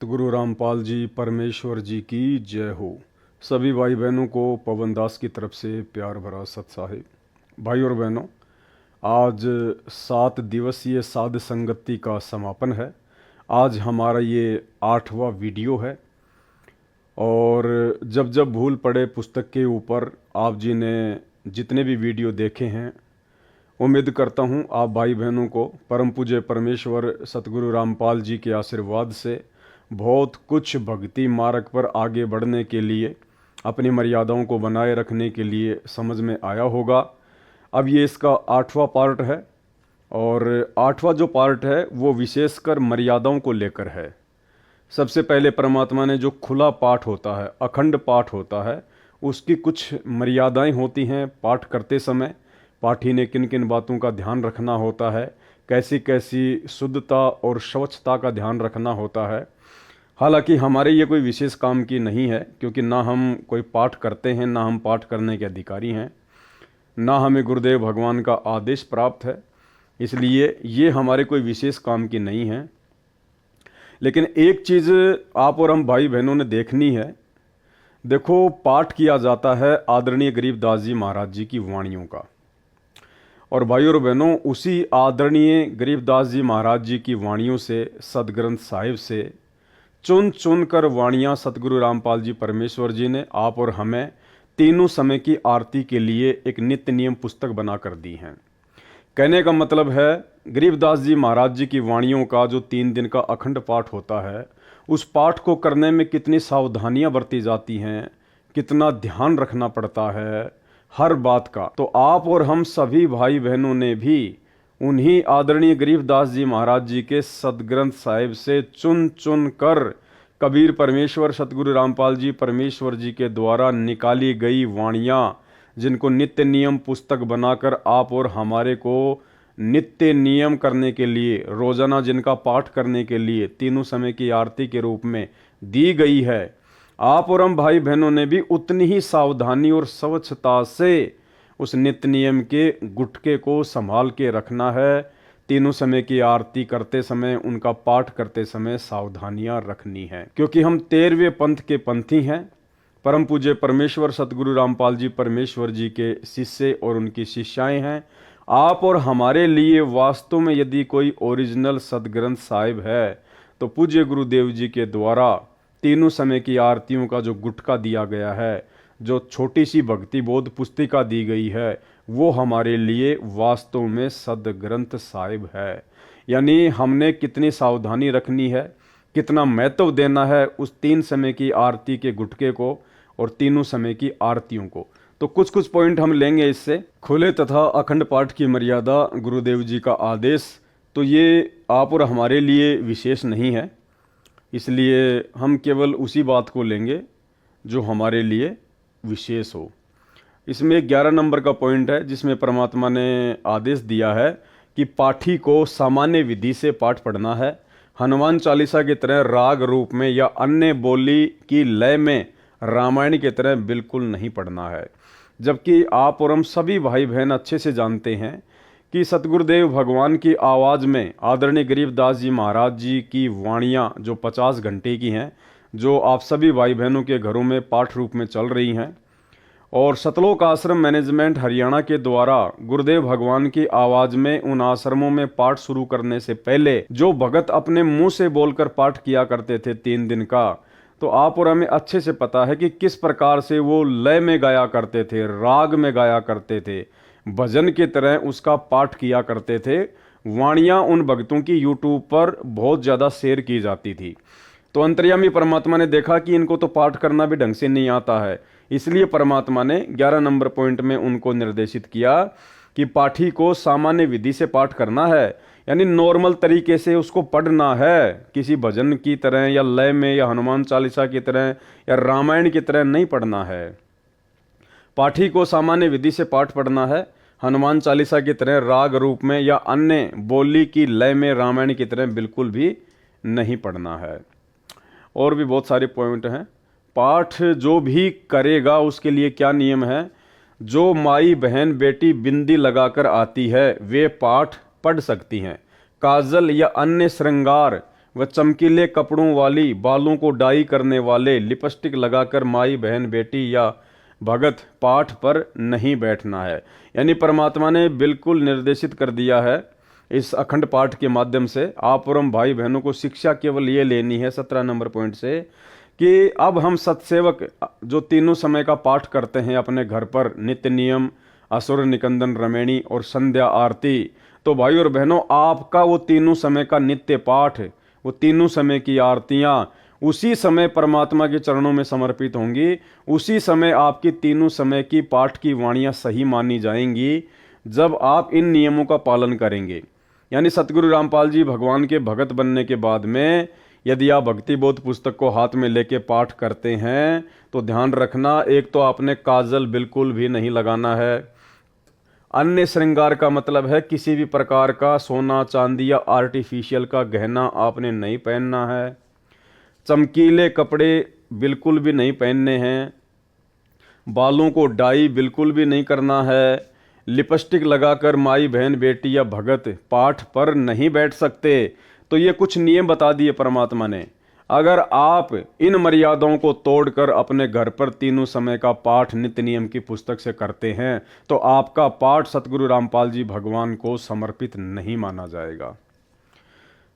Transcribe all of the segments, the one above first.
गुरु रामपाल जी परमेश्वर जी की जय हो। सभी भाई बहनों को पवन दास की तरफ से प्यार भरा सत साहिब। भाई और बहनों, आज 7 दिवसीय साध संगति का समापन है। आज हमारा ये 8वां वीडियो है और जब जब भूल पड़े पुस्तक के ऊपर आप जी ने जितने भी वीडियो देखे हैं, उम्मीद करता हूँ आप भाई बहनों को परम पूज्य परमेश्वर सतगुरु रामपाल जी के आशीर्वाद से बहुत कुछ भक्ति मार्ग पर आगे बढ़ने के लिए, अपनी मर्यादाओं को बनाए रखने के लिए समझ में आया होगा। अब ये इसका 8वां पार्ट है और 8वां जो पार्ट है वो विशेषकर मर्यादाओं को लेकर है। सबसे पहले परमात्मा ने जो खुला पाठ होता है, अखंड पाठ होता है, उसकी कुछ मर्यादाएं होती हैं। पाठ करते समय पाठी ने किन किन बातों का ध्यान रखना होता है, कैसी कैसी शुद्धता और स्वच्छता का ध्यान रखना होता है। हालांकि हमारे ये कोई विशेष काम की नहीं है, क्योंकि ना हम कोई पाठ करते हैं, ना हम पाठ करने के अधिकारी हैं, ना हमें गुरुदेव भगवान का आदेश प्राप्त है, इसलिए ये हमारे कोई विशेष काम की नहीं है। लेकिन एक चीज़ आप और हम भाई बहनों ने देखनी है। देखो, पाठ किया जाता है आदरणीय गरीबदास जी महाराज जी की वाणियों का, और भाई और बहनों, उसी आदरणीय गरीबदास जी महाराज जी की वाणियों से, सदग्रंथ साहिब से चुन चुन कर वाणियाँ सतगुरु रामपाल जी परमेश्वर जी ने आप और हमें तीनों समय की आरती के लिए एक नित्य नियम पुस्तक बना कर दी हैं। कहने का मतलब है, गरीबदास जी महाराज जी की वाणियों का जो 3 दिन का अखंड पाठ होता है, उस पाठ को करने में कितनी सावधानियां बरती जाती हैं, कितना ध्यान रखना पड़ता है हर बात का। तो आप और हम सभी भाई बहनों ने भी उन्हीं आदरणीय गरीबदास जी महाराज जी के सदग्रंथ साहिब से चुन चुन कर कबीर परमेश्वर सतगुरु रामपाल जी परमेश्वर जी के द्वारा निकाली गई वाणियाँ, जिनको नित्य नियम पुस्तक बनाकर आप और हमारे को नित्य नियम करने के लिए, रोजाना जिनका पाठ करने के लिए तीनों समय की आरती के रूप में दी गई है, आप और हम भाई बहनों ने भी उतनी ही सावधानी और स्वच्छता से उस नित्य नियम के गुटके को संभाल के रखना है। तीनों समय की आरती करते समय, उनका पाठ करते समय सावधानियां रखनी है, क्योंकि हम 13वें पंथ के पंथी हैं। परम पूज्य परमेश्वर सतगुरु रामपाल जी परमेश्वर जी के शिष्य और उनकी शिष्याएं हैं। आप और हमारे लिए वास्तव में यदि कोई ओरिजिनल सदग्रंथ साहिब है, तो पूज्य गुरुदेव जी के द्वारा तीनों समय की आरतियों का जो गुटका दिया गया है, जो छोटी सी भक्ति बोध पुस्तिका दी गई है, वो हमारे लिए वास्तव में सदग्रंथ साहिब है। यानी हमने कितनी सावधानी रखनी है, कितना महत्व देना है उस 3 समय की आरती के गुटके को और तीनों समय की आरतियों को। तो कुछ कुछ पॉइंट हम लेंगे इससे। खुले तथा अखंड पाठ की मर्यादा, गुरुदेव जी का आदेश, तो ये आप और हमारे लिए विशेष नहीं है, इसलिए हम केवल उसी बात को लेंगे जो हमारे लिए विशेष हो। इसमें 11 नंबर का पॉइंट है, जिसमें परमात्मा ने आदेश दिया है कि पाठी को सामान्य विधि से पाठ पढ़ना है। हनुमान चालीसा की तरह राग रूप में या अन्य बोली की लय में रामायण की तरह बिल्कुल नहीं पढ़ना है। जबकि आप और हम सभी भाई बहन अच्छे से जानते हैं कि सतगुरुदेव भगवान की आवाज़ में आदरणीय गरीबदास जी महाराज जी की वाणियाँ जो 50 घंटे की हैं, जो आप सभी भाई बहनों के घरों में पाठ रूप में चल रही हैं, और सतलोक आश्रम मैनेजमेंट हरियाणा के द्वारा गुरुदेव भगवान की आवाज़ में उन आश्रमों में पाठ शुरू करने से पहले जो भगत अपने मुंह से बोलकर पाठ किया करते थे 3 दिन का, तो आप और हमें अच्छे से पता है कि किस प्रकार से वो लय में गाया करते थे, राग में गाया करते थे, भजन की तरह उसका पाठ किया करते थे। वाणियाँ उन भक्तों की यूट्यूब पर बहुत ज़्यादा शेयर की जाती थी। तो अंतर्यामी परमात्मा ने देखा कि इनको तो पाठ करना भी ढंग से नहीं आता है, इसलिए परमात्मा ने 11 नंबर पॉइंट में उनको निर्देशित किया कि पाठी को सामान्य विधि से पाठ करना है, यानी नॉर्मल तरीके से उसको पढ़ना है, किसी भजन की तरह या लय में या हनुमान चालीसा की तरह या रामायण की तरह नहीं पढ़ना है। पाठी को सामान्य विधि से पाठ पढ़ना है, हनुमान चालीसा की तरह राग रूप में या अन्य बोली की लय में रामायण की तरह बिल्कुल भी नहीं पढ़ना है। और भी बहुत सारे पॉइंट हैं। पाठ जो भी करेगा उसके लिए क्या नियम है। जो माई बहन बेटी बिंदी लगाकर आती है वे पाठ पढ़ सकती हैं। काजल या अन्य श्रृंगार व चमकीले कपड़ों वाली, बालों को डाई करने वाले, लिपस्टिक लगाकर माई बहन बेटी या भगत पाठ पर नहीं बैठना है। यानी परमात्मा ने बिल्कुल निर्देशित कर दिया है इस अखंड पाठ के माध्यम से। आप और हम भाई बहनों को शिक्षा केवल ये लेनी है 17 नंबर पॉइंट से कि अब हम सत्सेवक जो तीनों समय का पाठ करते हैं अपने घर पर, नित्य नियम, असुर निकंदन रमेणी और संध्या आरती, तो भाई और बहनों आपका वो तीनों समय का नित्य पाठ, वो तीनों समय की आरतियां उसी समय परमात्मा के चरणों में समर्पित होंगी। उसी समय आपकी तीनों समय की पाठ की वाणियां सही मानी जाएंगी जब आप इन नियमों का पालन करेंगे। यानी सतगुरु रामपाल जी भगवान के भगत बनने के बाद में यदि आप भक्ति बोध पुस्तक को हाथ में लेके पाठ करते हैं तो ध्यान रखना, एक तो आपने काजल बिल्कुल भी नहीं लगाना है। अन्य श्रृंगार का मतलब है किसी भी प्रकार का सोना चांदी या आर्टिफिशियल का गहना आपने नहीं पहनना है। चमकीले कपड़े बिल्कुल भी नहीं पहनने हैं। बालों को डाई बिल्कुल भी नहीं करना है। लिपस्टिक लगाकर माई बहन बेटी या भगत पाठ पर नहीं बैठ सकते। तो ये कुछ नियम बता दिए परमात्मा ने। अगर आप इन मर्यादाओं को तोड़कर अपने घर पर तीनों समय का पाठ नित्य नियम की पुस्तक से करते हैं तो आपका पाठ सतगुरु रामपाल जी भगवान को समर्पित नहीं माना जाएगा।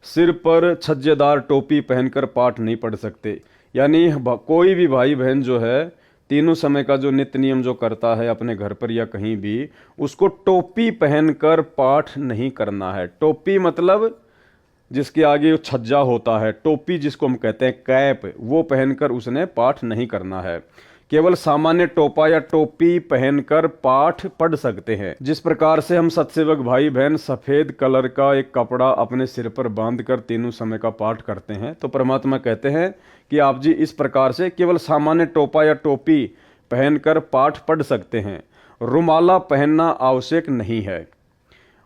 सिर पर छज्जेदार टोपी पहनकर पाठ नहीं पढ़ सकते। यानी कोई भी भाई बहन जो है तीनों समय का जो नित्य नियम जो करता है अपने घर पर या कहीं भी, उसको टोपी पहनकर पाठ नहीं करना है। टोपी मतलब जिसके आगे छज्जा होता है, टोपी जिसको हम कहते हैं कैप, वो पहनकर उसने पाठ नहीं करना है। केवल सामान्य टोपा या टोपी पहनकर पाठ पढ़ सकते हैं। जिस प्रकार से हम सत्सेवक भाई बहन सफेद कलर का एक कपड़ा अपने सिर पर बांधकर तीनों समय का पाठ करते हैं, तो परमात्मा कहते हैं कि आप जी इस प्रकार से केवल सामान्य टोपा या टोपी पहनकर पाठ पढ़ सकते हैं। रुमाला पहनना आवश्यक नहीं है।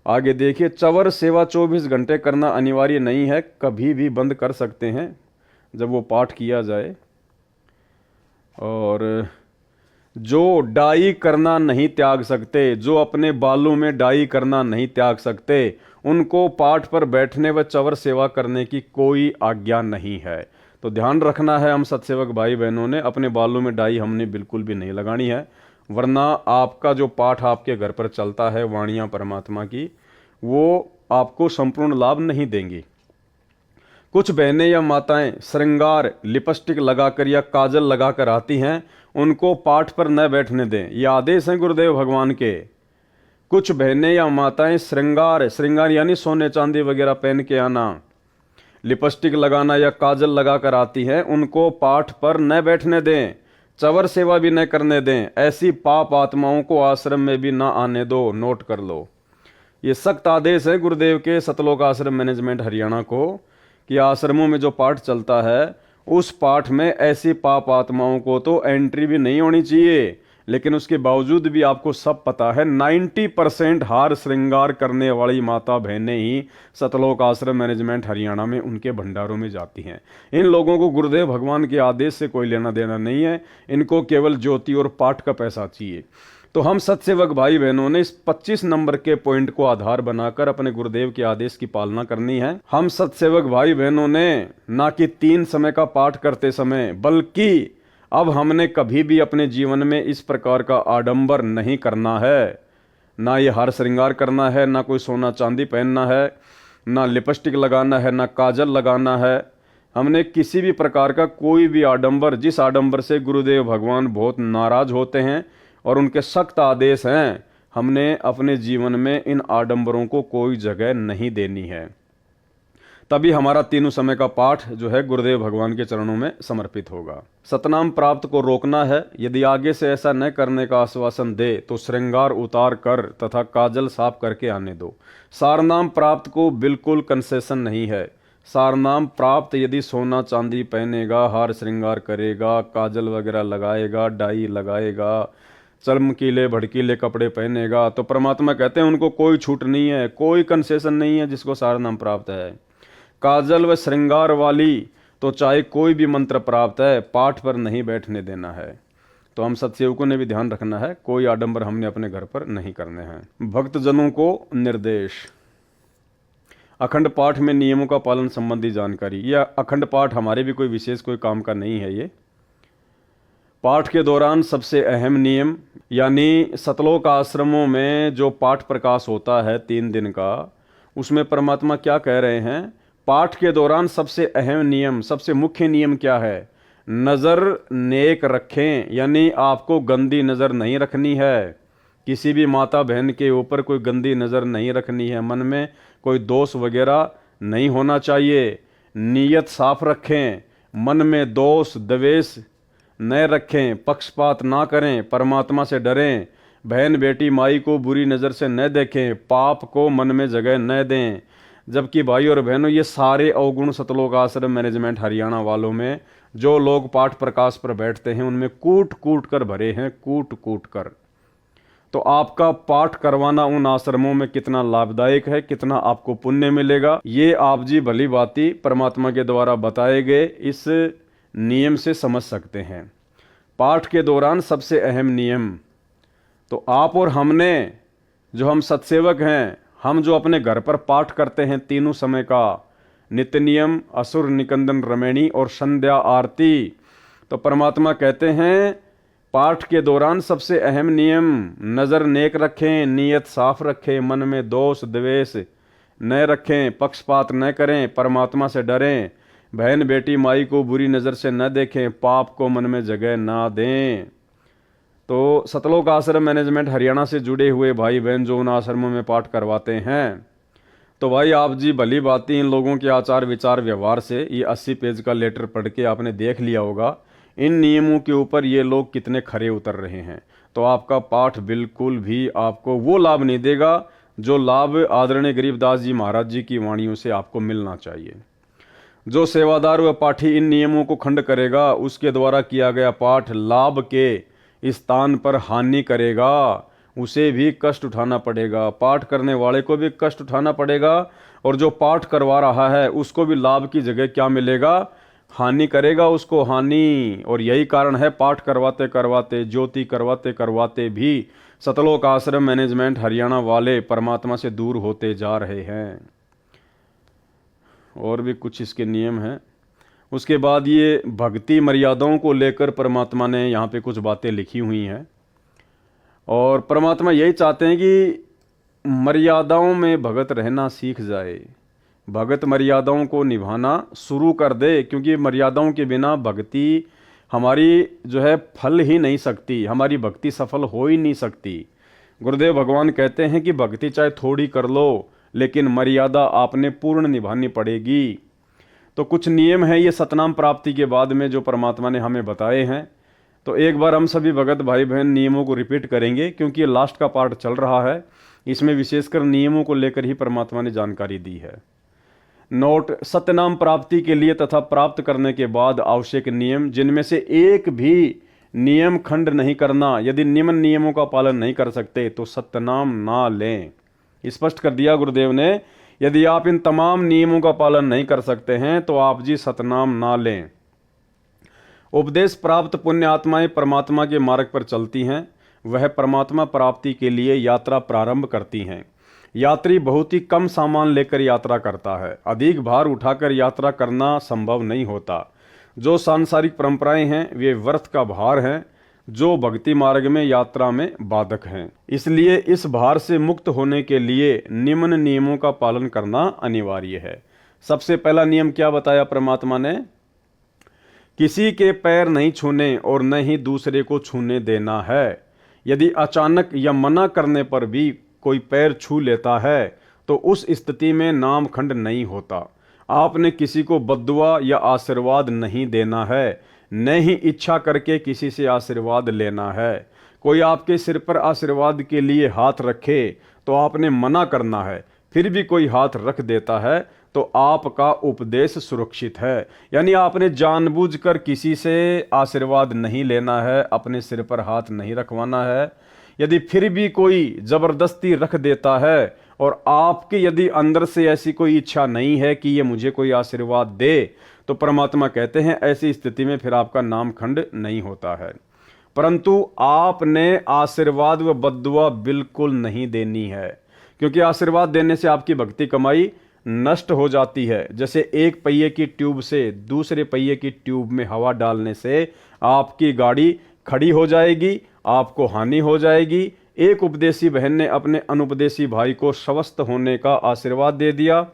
आगे देखिए, चवर सेवा 24 घंटे करना अनिवार्य नहीं है, कभी भी बंद कर सकते हैं जब वो पाठ किया जाए। और जो डाई करना नहीं त्याग सकते, जो अपने बालों में डाई करना नहीं त्याग सकते, उनको पाठ पर बैठने व चवर सेवा करने की कोई आज्ञा नहीं है। तो ध्यान रखना है हम सत्सेवक भाई बहनों ने, अपने बालों में डाई हमने बिल्कुल भी नहीं लगानी है, वरना आपका जो पाठ आपके घर पर चलता है वाणियाँ परमात्मा की, वो आपको संपूर्ण लाभ नहीं देंगी। कुछ बहनें या माताएं श्रृंगार लिपस्टिक लगाकर या काजल लगाकर आती हैं, उनको पाठ पर न बैठने दें। ये आदेश हैं गुरुदेव भगवान के। कुछ बहनें या माताएं श्रृंगार यानी सोने चांदी वगैरह पहन के आना, लिपस्टिक लगाना या काजल लगाकर आती हैं, उनको पाठ पर न बैठने दें, चवर सेवा भी न करने दें। ऐसी पाप आत्माओं को आश्रम में भी ना आने दो। नोट कर लो, ये सख्त आदेश है गुरुदेव के सतलोक आश्रम मैनेजमेंट हरियाणा को कि आश्रमों में जो पाठ चलता है उस पाठ में ऐसी पाप आत्माओं को तो एंट्री भी नहीं होनी चाहिए। लेकिन उसके बावजूद भी आपको सब पता है 90% हार श्रृंगार करने वाली माता बहनें ही सतलोक आश्रम मैनेजमेंट हरियाणा में उनके भंडारों में जाती हैं। इन लोगों को गुरुदेव भगवान के आदेश से कोई लेना देना नहीं है, इनको केवल ज्योति और पाठ का पैसा चाहिए। तो हम सत्सेवक भाई बहनों ने इस 25 नंबर के पॉइंट को आधार बनाकर अपने गुरुदेव के आदेश की पालना करनी है। हम सत्सेवक भाई बहनों ने ना कि 3 समय का पाठ करते समय, बल्कि अब हमने कभी भी अपने जीवन में इस प्रकार का आडंबर नहीं करना है। ना ये हार श्रृंगार करना है, ना कोई सोना चांदी पहनना है, ना लिपस्टिक लगाना है, ना काजल लगाना है। हमने किसी भी प्रकार का कोई भी आडंबर, जिस आडंबर से गुरुदेव भगवान बहुत नाराज होते हैं और उनके सख्त आदेश हैं, हमने अपने जीवन में इन आडंबरों को कोई जगह नहीं देनी है। तभी हमारा तीनों समय का पाठ जो है गुरुदेव भगवान के चरणों में समर्पित होगा। सतनाम प्राप्त को रोकना है। यदि आगे से ऐसा न करने का आश्वासन दे तो श्रृंगार उतार कर तथा काजल साफ करके आने दो। सारनाम प्राप्त को बिल्कुल कंसेशन नहीं है। सारनाम प्राप्त यदि सोना चांदी पहनेगा, हार श्रृंगार करेगा, काजल वगैरह लगाएगा, डाई लगाएगा, चमकीले भड़कीले कपड़े पहनेगा, तो परमात्मा कहते हैं उनको कोई छूट नहीं है, कोई कंसेशन नहीं है जिसको सारनाम प्राप्त है। काजल व श्रृंगार वाली तो चाहे कोई भी मंत्र प्राप्त है, पाठ पर नहीं बैठने देना है। तो हम सत्सेवकों ने भी ध्यान रखना है, कोई आडंबर हमने अपने घर पर नहीं करने हैं। भक्तजनों को निर्देश। अखंड पाठ में नियमों का पालन संबंधी जानकारी। यह अखंड पाठ हमारे भी कोई विशेष कोई काम का नहीं है। ये पाठ के दौरान सबसे अहम नियम, यानी सतलोक आश्रमों में जो पाठ प्रकाश होता है 3 दिन का, उसमें परमात्मा क्या कह रहे हैं? पाठ के दौरान सबसे अहम नियम, सबसे मुख्य नियम क्या है? नज़र नेक रखें, यानी आपको गंदी नज़र नहीं रखनी है। किसी भी माता बहन के ऊपर कोई गंदी नज़र नहीं रखनी है। मन में कोई दोष वगैरह नहीं होना चाहिए। नीयत साफ रखें, मन में दोष द्वेष न रखें, पक्षपात ना करें, परमात्मा से डरें, बहन बेटी माई को बुरी नज़र से न देखें, पाप को मन में जगह न दें। जबकि भाई और बहनों, ये सारे अवगुण सतलोक आश्रम मैनेजमेंट हरियाणा वालों में जो लोग पाठ प्रकाश पर बैठते हैं, उनमें कूट कूट कर भरे हैं, कूट कूट कर। तो आपका पाठ करवाना उन आश्रमों में कितना लाभदायक है, कितना आपको पुण्य मिलेगा, ये आप जी भली भांति परमात्मा के द्वारा बताए गए इस नियम से समझ सकते हैं। पाठ के दौरान सबसे अहम नियम, तो आप और हमने, जो हम सत्सेवक हैं, हम जो अपने घर पर पाठ करते हैं तीनों समय का, नित्य नियम, असुर निकंदन रमैणी और संध्या आरती, तो परमात्मा कहते हैं पाठ के दौरान सबसे अहम नियम, नज़र नेक रखें, नीयत साफ रखें, मन में दोष द्वेष न रखें, पक्षपात न करें, परमात्मा से डरें, बहन बेटी माई को बुरी नज़र से न देखें, पाप को मन में जगह ना दें। तो सतलोक आश्रम मैनेजमेंट हरियाणा से जुड़े हुए भाई बहन जो उन आश्रमों में पाठ करवाते हैं, तो भाई आप जी भली भांति इन लोगों के आचार विचार व्यवहार से ये 80 पेज का लेटर पढ़ के आपने देख लिया होगा इन नियमों के ऊपर ये लोग कितने खरे उतर रहे हैं। तो आपका पाठ बिल्कुल भी आपको वो लाभ नहीं देगा जो लाभ आदरणीय गरीबदास जी महाराज जी की वाणियों से आपको मिलना चाहिए। जो सेवादार व पाठी इन नियमों को खंड करेगा, उसके द्वारा किया गया पाठ लाभ के स्थान पर हानि करेगा, उसे भी कष्ट उठाना पड़ेगा, पाठ करने वाले को भी कष्ट उठाना पड़ेगा, और जो पाठ करवा रहा है उसको भी लाभ की जगह क्या मिलेगा? हानि करेगा उसको, हानि। और यही कारण है पाठ करवाते करवाते, ज्योति करवाते करवाते भी सतलोक आश्रम मैनेजमेंट हरियाणा वाले परमात्मा से दूर होते जा रहे हैं। और भी कुछ इसके नियम हैं। उसके बाद ये भक्ति मर्यादाओं को लेकर परमात्मा ने यहाँ पे कुछ बातें लिखी हुई हैं, और परमात्मा यही चाहते हैं कि मर्यादाओं में भगत रहना सीख जाए, भगत मर्यादाओं को निभाना शुरू कर दे, क्योंकि मर्यादाओं के बिना भक्ति हमारी जो है फल ही नहीं सकती, हमारी भक्ति सफल हो ही नहीं सकती। गुरुदेव भगवान कहते हैं कि भक्ति चाहे थोड़ी कर लो, लेकिन मर्यादा आपने पूर्ण निभानी पड़ेगी। तो कुछ नियम हैं ये सतनाम प्राप्ति के बाद में जो परमात्मा ने हमें बताए हैं। तो एक बार हम सभी भगत भाई बहन नियमों को रिपीट करेंगे, क्योंकि ये लास्ट का पार्ट चल रहा है, इसमें विशेषकर नियमों को लेकर ही परमात्मा ने जानकारी दी है। नोट: सत्यनाम प्राप्ति के लिए तथा प्राप्त करने के बाद आवश्यक नियम, जिनमें से एक भी नियम खंड नहीं करना। यदि निम्न नियमों का पालन नहीं कर सकते तो सत्यनाम ना लें। स्पष्ट कर दिया गुरुदेव ने, यदि आप इन तमाम नियमों का पालन नहीं कर सकते हैं तो आप जी सतनाम ना लें। उपदेश प्राप्त पुण्य आत्माएं परमात्मा के मार्ग पर चलती हैं, वह परमात्मा प्राप्ति के लिए यात्रा प्रारंभ करती हैं। यात्री बहुत ही कम सामान लेकर यात्रा करता है, अधिक भार उठाकर यात्रा करना संभव नहीं होता। जो सांसारिक परंपराएं हैं वे व्यर्थ का भार हैं, जो भक्ति मार्ग में यात्रा में बाधक हैं। इसलिए इस भार से मुक्त होने के लिए निम्न नियमों का पालन करना अनिवार्य है। सबसे पहला नियम क्या बताया परमात्मा ने? किसी के पैर नहीं छूने और न ही दूसरे को छूने देना है। यदि अचानक या मना करने पर भी कोई पैर छू लेता है तो उस स्थिति में नामखंड नहीं होता। आपने किसी को बद्दुआ या आशीर्वाद नहीं देना है, न ही इच्छा करके किसी से आशीर्वाद लेना है। कोई आपके सिर पर आशीर्वाद के लिए हाथ रखे तो आपने मना करना है, फिर भी कोई हाथ रख देता है तो आपका उपदेश सुरक्षित है। यानी आपने जानबूझकर किसी से आशीर्वाद नहीं लेना है, अपने सिर पर हाथ नहीं रखवाना है। यदि फिर भी कोई जबरदस्ती रख देता है और आपके यदि अंदर से ऐसी कोई इच्छा नहीं है कि ये मुझे कोई आशीर्वाद दे, तो परमात्मा कहते हैं ऐसी स्थिति में फिर आपका नामखंड नहीं होता है। परंतु आपने आशीर्वाद व बद्दुआ बिल्कुल नहीं देनी है, क्योंकि आशीर्वाद देने से आपकी भक्ति कमाई नष्ट हो जाती है। जैसे एक पहिए की ट्यूब से दूसरे पहिए की ट्यूब में हवा डालने से आपकी गाड़ी खड़ी हो जाएगी, आपको हानि हो जाएगी। एक उपदेशी बहन ने अपने अनुपदेशी भाई को स्वस्थ होने का आशीर्वाद दे दिया।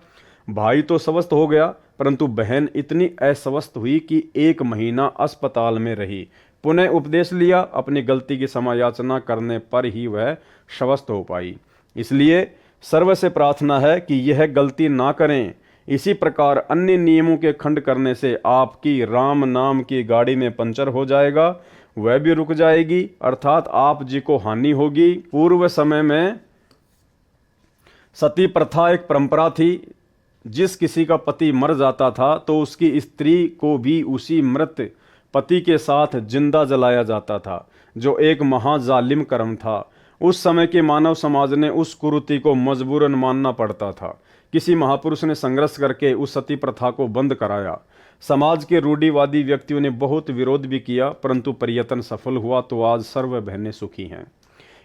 भाई तो स्वस्थ हो गया, परंतु बहन इतनी अस्वस्थ हुई कि 1 महीना अस्पताल में रही। पुनः उपदेश लिया, अपनी गलती की समायाचना करने पर ही वह स्वस्थ हो पाई। इसलिए सर्व से प्रार्थना है कि यह गलती ना करें। इसी प्रकार अन्य नियमों के खंड करने से आपकी राम नाम की गाड़ी में पंचर हो जाएगा, वह भी रुक जाएगी, अर्थात आप जी को हानि होगी। पूर्व समय में सती प्रथा एक परंपरा थी। जिस किसी का पति मर जाता था तो उसकी स्त्री को भी उसी मृत पति के साथ जिंदा जलाया जाता था, जो एक महाजालिम कर्म था। उस समय के मानव समाज ने उस कुरीति को मजबूरन मानना पड़ता था। किसी महापुरुष ने संघर्ष करके उस सती प्रथा को बंद कराया। समाज के रूढ़िवादी व्यक्तियों ने बहुत विरोध भी किया, परंतु प्रयत्न सफल हुआ, तो आज सर्व बहनें सुखी हैं।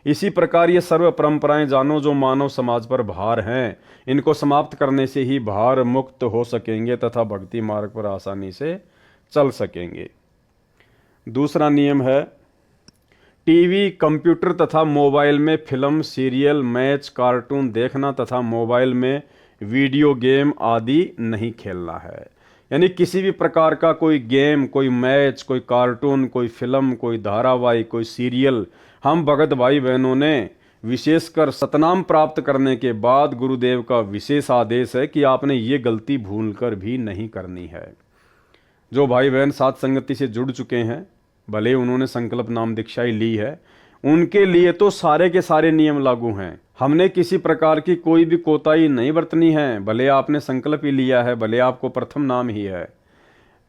इसी प्रकार ये सर्व परंपराएं जानो जो मानव समाज पर भार हैं, इनको समाप्त करने से ही भार मुक्त हो सकेंगे तथा भक्ति मार्ग पर आसानी से चल सकेंगे। दूसरा नियम है, टीवी, कंप्यूटर तथा मोबाइल में फिल्म, सीरियल, मैच, कार्टून देखना तथा मोबाइल में वीडियो गेम आदि नहीं खेलना है। यानी किसी भी प्रकार का कोई गेम, कोई मैच, कोई कार्टून, कोई फिल्म, कोई धारावाहिक, कोई सीरियल, हम भगत भाई बहनों ने विशेषकर सतनाम प्राप्त करने के बाद गुरुदेव का विशेष आदेश है कि आपने ये गलती भूलकर भी नहीं करनी है। जो भाई बहन साथ संगति से जुड़ चुके हैं, भले उन्होंने संकल्प नाम दीक्षा ही ली है, उनके लिए तो सारे के सारे नियम लागू हैं। हमने किसी प्रकार की कोई भी कोताही नहीं बरतनी है, भले आपने संकल्प ही लिया है, भले आपको प्रथम नाम ही है,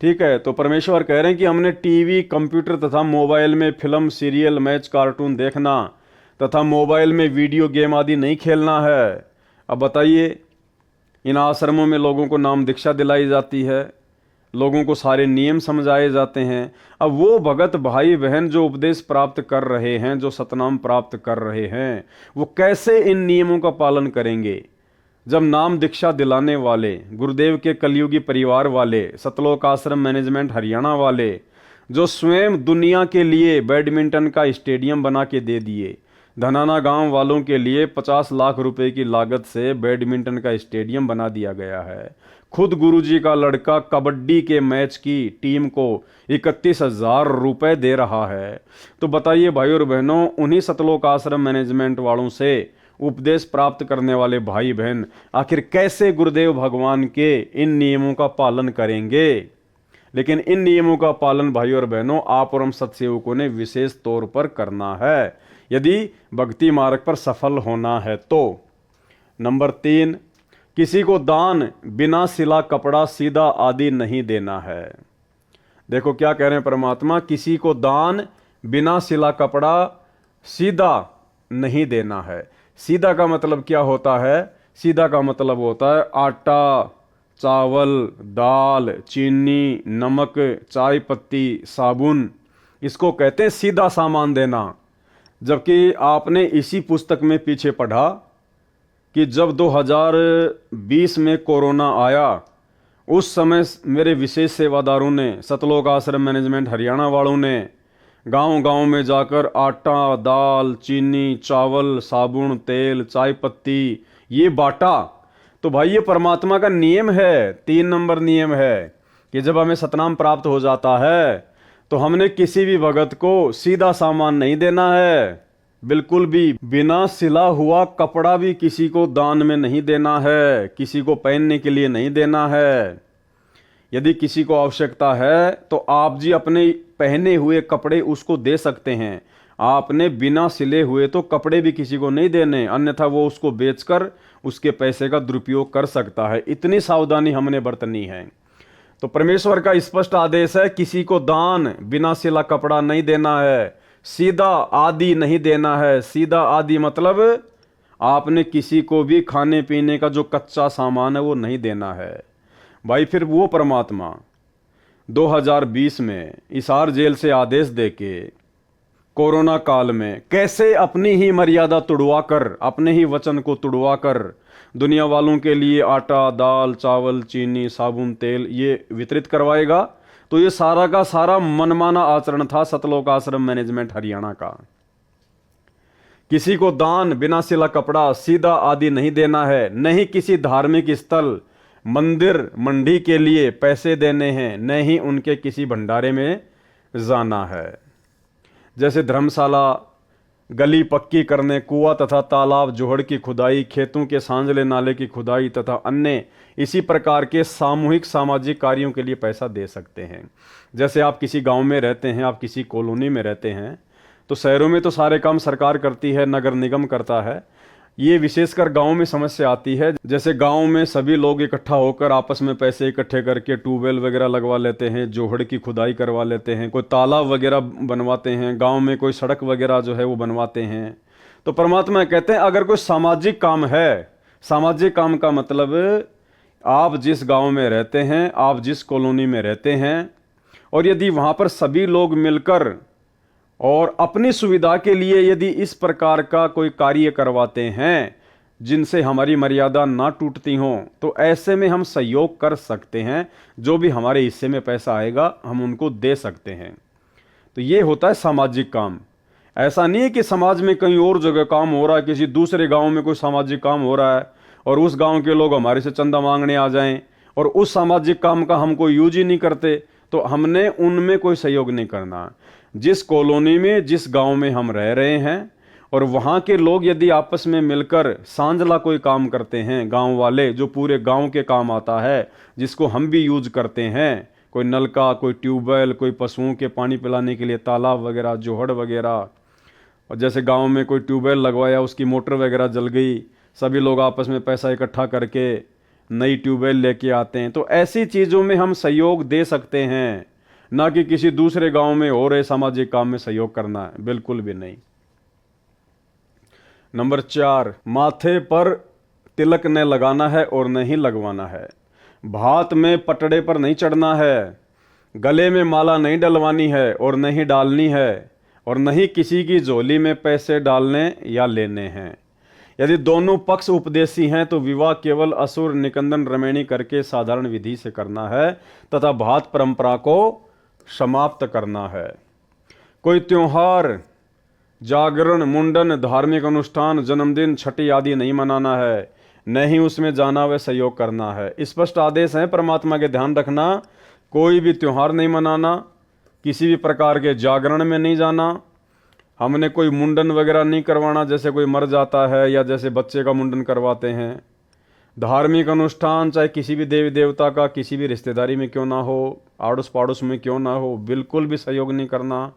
ठीक है। तो परमेश्वर कह रहे हैं कि हमने टीवी, कंप्यूटर तथा मोबाइल में फिल्म, सीरियल, मैच, कार्टून देखना तथा मोबाइल में वीडियो गेम आदि नहीं खेलना है। अब बताइए, इन आश्रमों में लोगों को नाम दीक्षा दिलाई जाती है, लोगों को सारे नियम समझाए जाते हैं। अब वो भगत भाई बहन जो उपदेश प्राप्त कर रहे हैं, जो सतनाम प्राप्त कर रहे हैं, वो कैसे इन नियमों का पालन करेंगे? जब नाम दीक्षा दिलाने वाले गुरुदेव के कलयुगी परिवार वाले, सतलोक आश्रम मैनेजमेंट हरियाणा वाले, जो स्वयं दुनिया के लिए बैडमिंटन का स्टेडियम बना के दे दिए, धनाना गांव वालों के लिए 50 लाख रुपए की लागत से बैडमिंटन का स्टेडियम बना दिया गया है। खुद गुरुजी का लड़का कबड्डी के मैच की टीम को 31,000 रुपए दे रहा है। तो बताइए भाई और बहनों, उन्हीं सतलोक आश्रम मैनेजमेंट वालों से उपदेश प्राप्त करने वाले भाई बहन आखिर कैसे गुरुदेव भगवान के इन नियमों का पालन करेंगे? लेकिन इन नियमों का पालन भाई और बहनों आप और हम सत्सेवकों ने विशेष तौर पर करना है, यदि भक्ति मार्ग पर सफल होना है तो। नंबर 3, किसी को दान बिना सिला कपड़ा, सीधा आदि नहीं देना है। देखो क्या कह रहे हैं परमात्मा, किसी को दान बिना सिला कपड़ा, सीधा नहीं देना है। सीधा का मतलब क्या होता है? सीधा का मतलब होता है आटा, चावल, दाल, चीनी, नमक, चाय पत्ती, साबुन, इसको कहते हैं सीधा सामान देना। जबकि आपने इसी पुस्तक में पीछे पढ़ा कि जब 2020 में कोरोना आया, उस समय मेरे विशेष सेवादारों ने, सतलोक आश्रम मैनेजमेंट हरियाणा वालों ने गांव-गांव में जाकर आटा, दाल, चीनी, चावल, साबुन, तेल, चाय पत्ती ये बांटा। तो भाई ये परमात्मा का नियम है, 3 नंबर नियम है कि जब हमें सतनाम प्राप्त हो जाता है तो हमने किसी भी भगत को सीधा सामान नहीं देना है, बिल्कुल भी बिना सिला हुआ कपड़ा भी किसी को दान में नहीं देना है, किसी को पहनने के लिए नहीं देना है। यदि किसी को आवश्यकता है तो आप जी अपने पहने हुए कपड़े उसको दे सकते हैं, आपने बिना सिले हुए तो कपड़े भी किसी को नहीं देने, अन्यथा वो उसको बेचकर उसके पैसे का दुरुपयोग कर सकता है। इतनी सावधानी हमने बरतनी है। तो परमेश्वर का स्पष्ट आदेश है, किसी को दान बिना सिला कपड़ा नहीं देना है, सीधा आदि नहीं देना है। सीधा आदि मतलब आपने किसी को भी खाने पीने का जो कच्चा सामान है वो नहीं देना है। भाई फिर वो परमात्मा 2020 में हिसार जेल से आदेश देके कोरोना काल में कैसे अपनी ही मर्यादा तुड़वा कर, अपने ही वचन को तुड़वा कर दुनिया वालों के लिए आटा, दाल, चावल, चीनी, साबुन, तेल ये वितरित करवाएगा। तो ये सारा का सारा मनमाना आचरण था सतलोक आश्रम मैनेजमेंट हरियाणा का। किसी को दान, बिना सिला कपड़ा, सीधा आदि नहीं देना है, नहीं किसी धार्मिक स्थल, मंदिर, मंडी के लिए पैसे देने हैं, न ही उनके किसी भंडारे में जाना है। जैसे धर्मशाला, गली पक्की करने, कुआं तथा तालाब, जोहड़ की खुदाई, खेतों के सांझले नाले की खुदाई तथा अन्य इसी प्रकार के सामूहिक सामाजिक कार्यों के लिए पैसा दे सकते हैं। जैसे आप किसी गांव में रहते हैं, आप किसी कॉलोनी में रहते हैं, तो शहरों में तो सारे काम सरकार करती है, नगर निगम करता है। ये विशेषकर गांव में समस्या आती है। जैसे गांव में सभी लोग इकट्ठा होकर आपस में पैसे इकट्ठे करके ट्यूबवेल वगैरह लगवा लेते हैं, जोहड़ की खुदाई करवा लेते हैं, कोई तालाब वगैरह बनवाते हैं, गांव में कोई सड़क वगैरह जो है वो बनवाते हैं। तो परमात्मा कहते हैं अगर कोई सामाजिक काम है, सामाजिक काम का मतलब आप जिस गांव में रहते हैं, आप जिस कॉलोनी में रहते हैं, और यदि वहां पर सभी लोग मिलकर और अपनी सुविधा के लिए यदि इस प्रकार का कोई कार्य करवाते हैं जिनसे हमारी मर्यादा ना टूटती हो, तो ऐसे में हम सहयोग कर सकते हैं। जो भी हमारे हिस्से में पैसा आएगा हम उनको दे सकते हैं। तो ये होता है सामाजिक काम। ऐसा नहीं है कि समाज में कहीं और जगह काम हो रहा है, किसी दूसरे गांव में कोई सामाजिक काम हो रहा है और उस गांव के लोग हमारे से चंदा मांगने आ जाएं और उस सामाजिक काम का हम कोई यूज ही नहीं करते, तो हमने उनमें कोई सहयोग नहीं करना। जिस कॉलोनी में, जिस गांव में हम रह रहे हैं और वहां के लोग यदि आपस में मिलकर सांझला कोई काम करते हैं, गांव वाले, जो पूरे गांव के काम आता है, जिसको हम भी यूज करते हैं, कोई नलका, कोई ट्यूबवेल, कोई पशुओं के पानी पिलाने के लिए तालाब वगैरह, जोहड़ वगैरह, और जैसे गांव में कोई ट्यूबवेल लगवाया, उसकी मोटर वगैरह जल गई, सभी लोग आपस में पैसा इकट्ठा करके नई ट्यूबवेल लेके आते हैं। तो ऐसी चीज़ों में हम सहयोग दे सकते हैं, ना कि किसी दूसरे गांव में हो रहे सामाजिक काम में सहयोग करना है, बिल्कुल भी नहीं। नंबर 4, माथे पर तिलक न लगाना है और न ही लगवाना है, भात में पटड़े पर नहीं चढ़ना है, गले में माला नहीं डलवानी है और न ही डालनी है, और न ही किसी की झोली में पैसे डालने या लेने हैं। यदि दोनों पक्ष उपदेशी हैं तो विवाह केवल असुर निकंदन रमैणी करके साधारण विधि से करना है तथा भात परंपरा को समाप्त करना है। कोई त्योहार, जागरण, मुंडन, धार्मिक अनुष्ठान, जन्मदिन, छठी आदि नहीं मनाना है, न ही उसमें जाना व सहयोग करना है। स्पष्ट आदेश है परमात्मा के, ध्यान रखना। कोई भी त्योहार नहीं मनाना, किसी भी प्रकार के जागरण में नहीं जाना, हमने कोई मुंडन वगैरह नहीं करवाना, जैसे कोई मर जाता है या जैसे बच्चे का मुंडन करवाते हैं। धार्मिक अनुष्ठान चाहे किसी भी देवी देवता का किसी भी रिश्तेदारी में क्यों ना हो, आड़ोस पाड़ोस में क्यों ना हो, बिल्कुल भी सहयोग नहीं करना।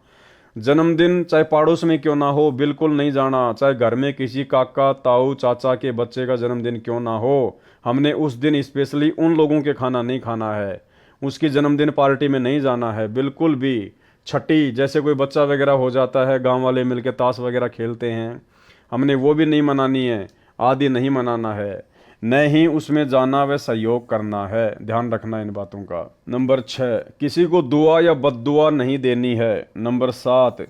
जन्मदिन चाहे पाड़ोस में क्यों ना हो, बिल्कुल नहीं जाना। चाहे घर में किसी काका, ताऊ, चाचा के बच्चे का जन्मदिन क्यों ना हो, हमने उस दिन स्पेशली उन लोगों के खाना नहीं खाना है, उसकी जन्मदिन पार्टी में नहीं जाना है, बिल्कुल भी। छठी, जैसे कोई बच्चा वगैरह हो जाता है, गांव वाले मिलके ताश वगैरह खेलते हैं, हमने वो भी नहीं मनानी है, आदि नहीं मनाना है, न ही उसमें जाना व सहयोग करना है। ध्यान रखना इन बातों का। नंबर 6, किसी को दुआ या बद्दुआ नहीं देनी है। नंबर 7,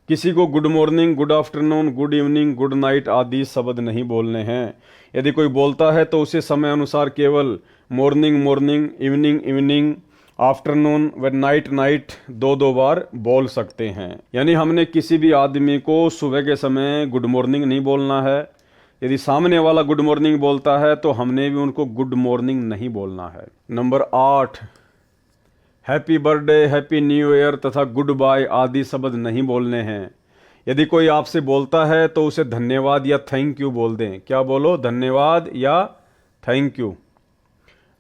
किसी को good morning, good afternoon, good evening, good night आदि शब्द नहीं बोलने हैं। यदि कोई बोलता है तो उसे समय अनुसार केवल morning morning, evening evening, afternoon व नाइट नाइट 2-2 बार बोल सकते हैं। यानी हमने किसी भी आदमी को सुबह के समय गुड मॉर्निंग नहीं बोलना है। यदि सामने वाला गुड मॉर्निंग बोलता है तो हमने भी उनको गुड मॉर्निंग नहीं बोलना है। Number 8, happy birthday, happy new year तथा गुड बाय आदि शब्द नहीं बोलने हैं। यदि कोई आपसे बोलता है तो उसे धन्यवाद या थैंक यू बोल दें। क्या बोलो? धन्यवाद या थैंक यू।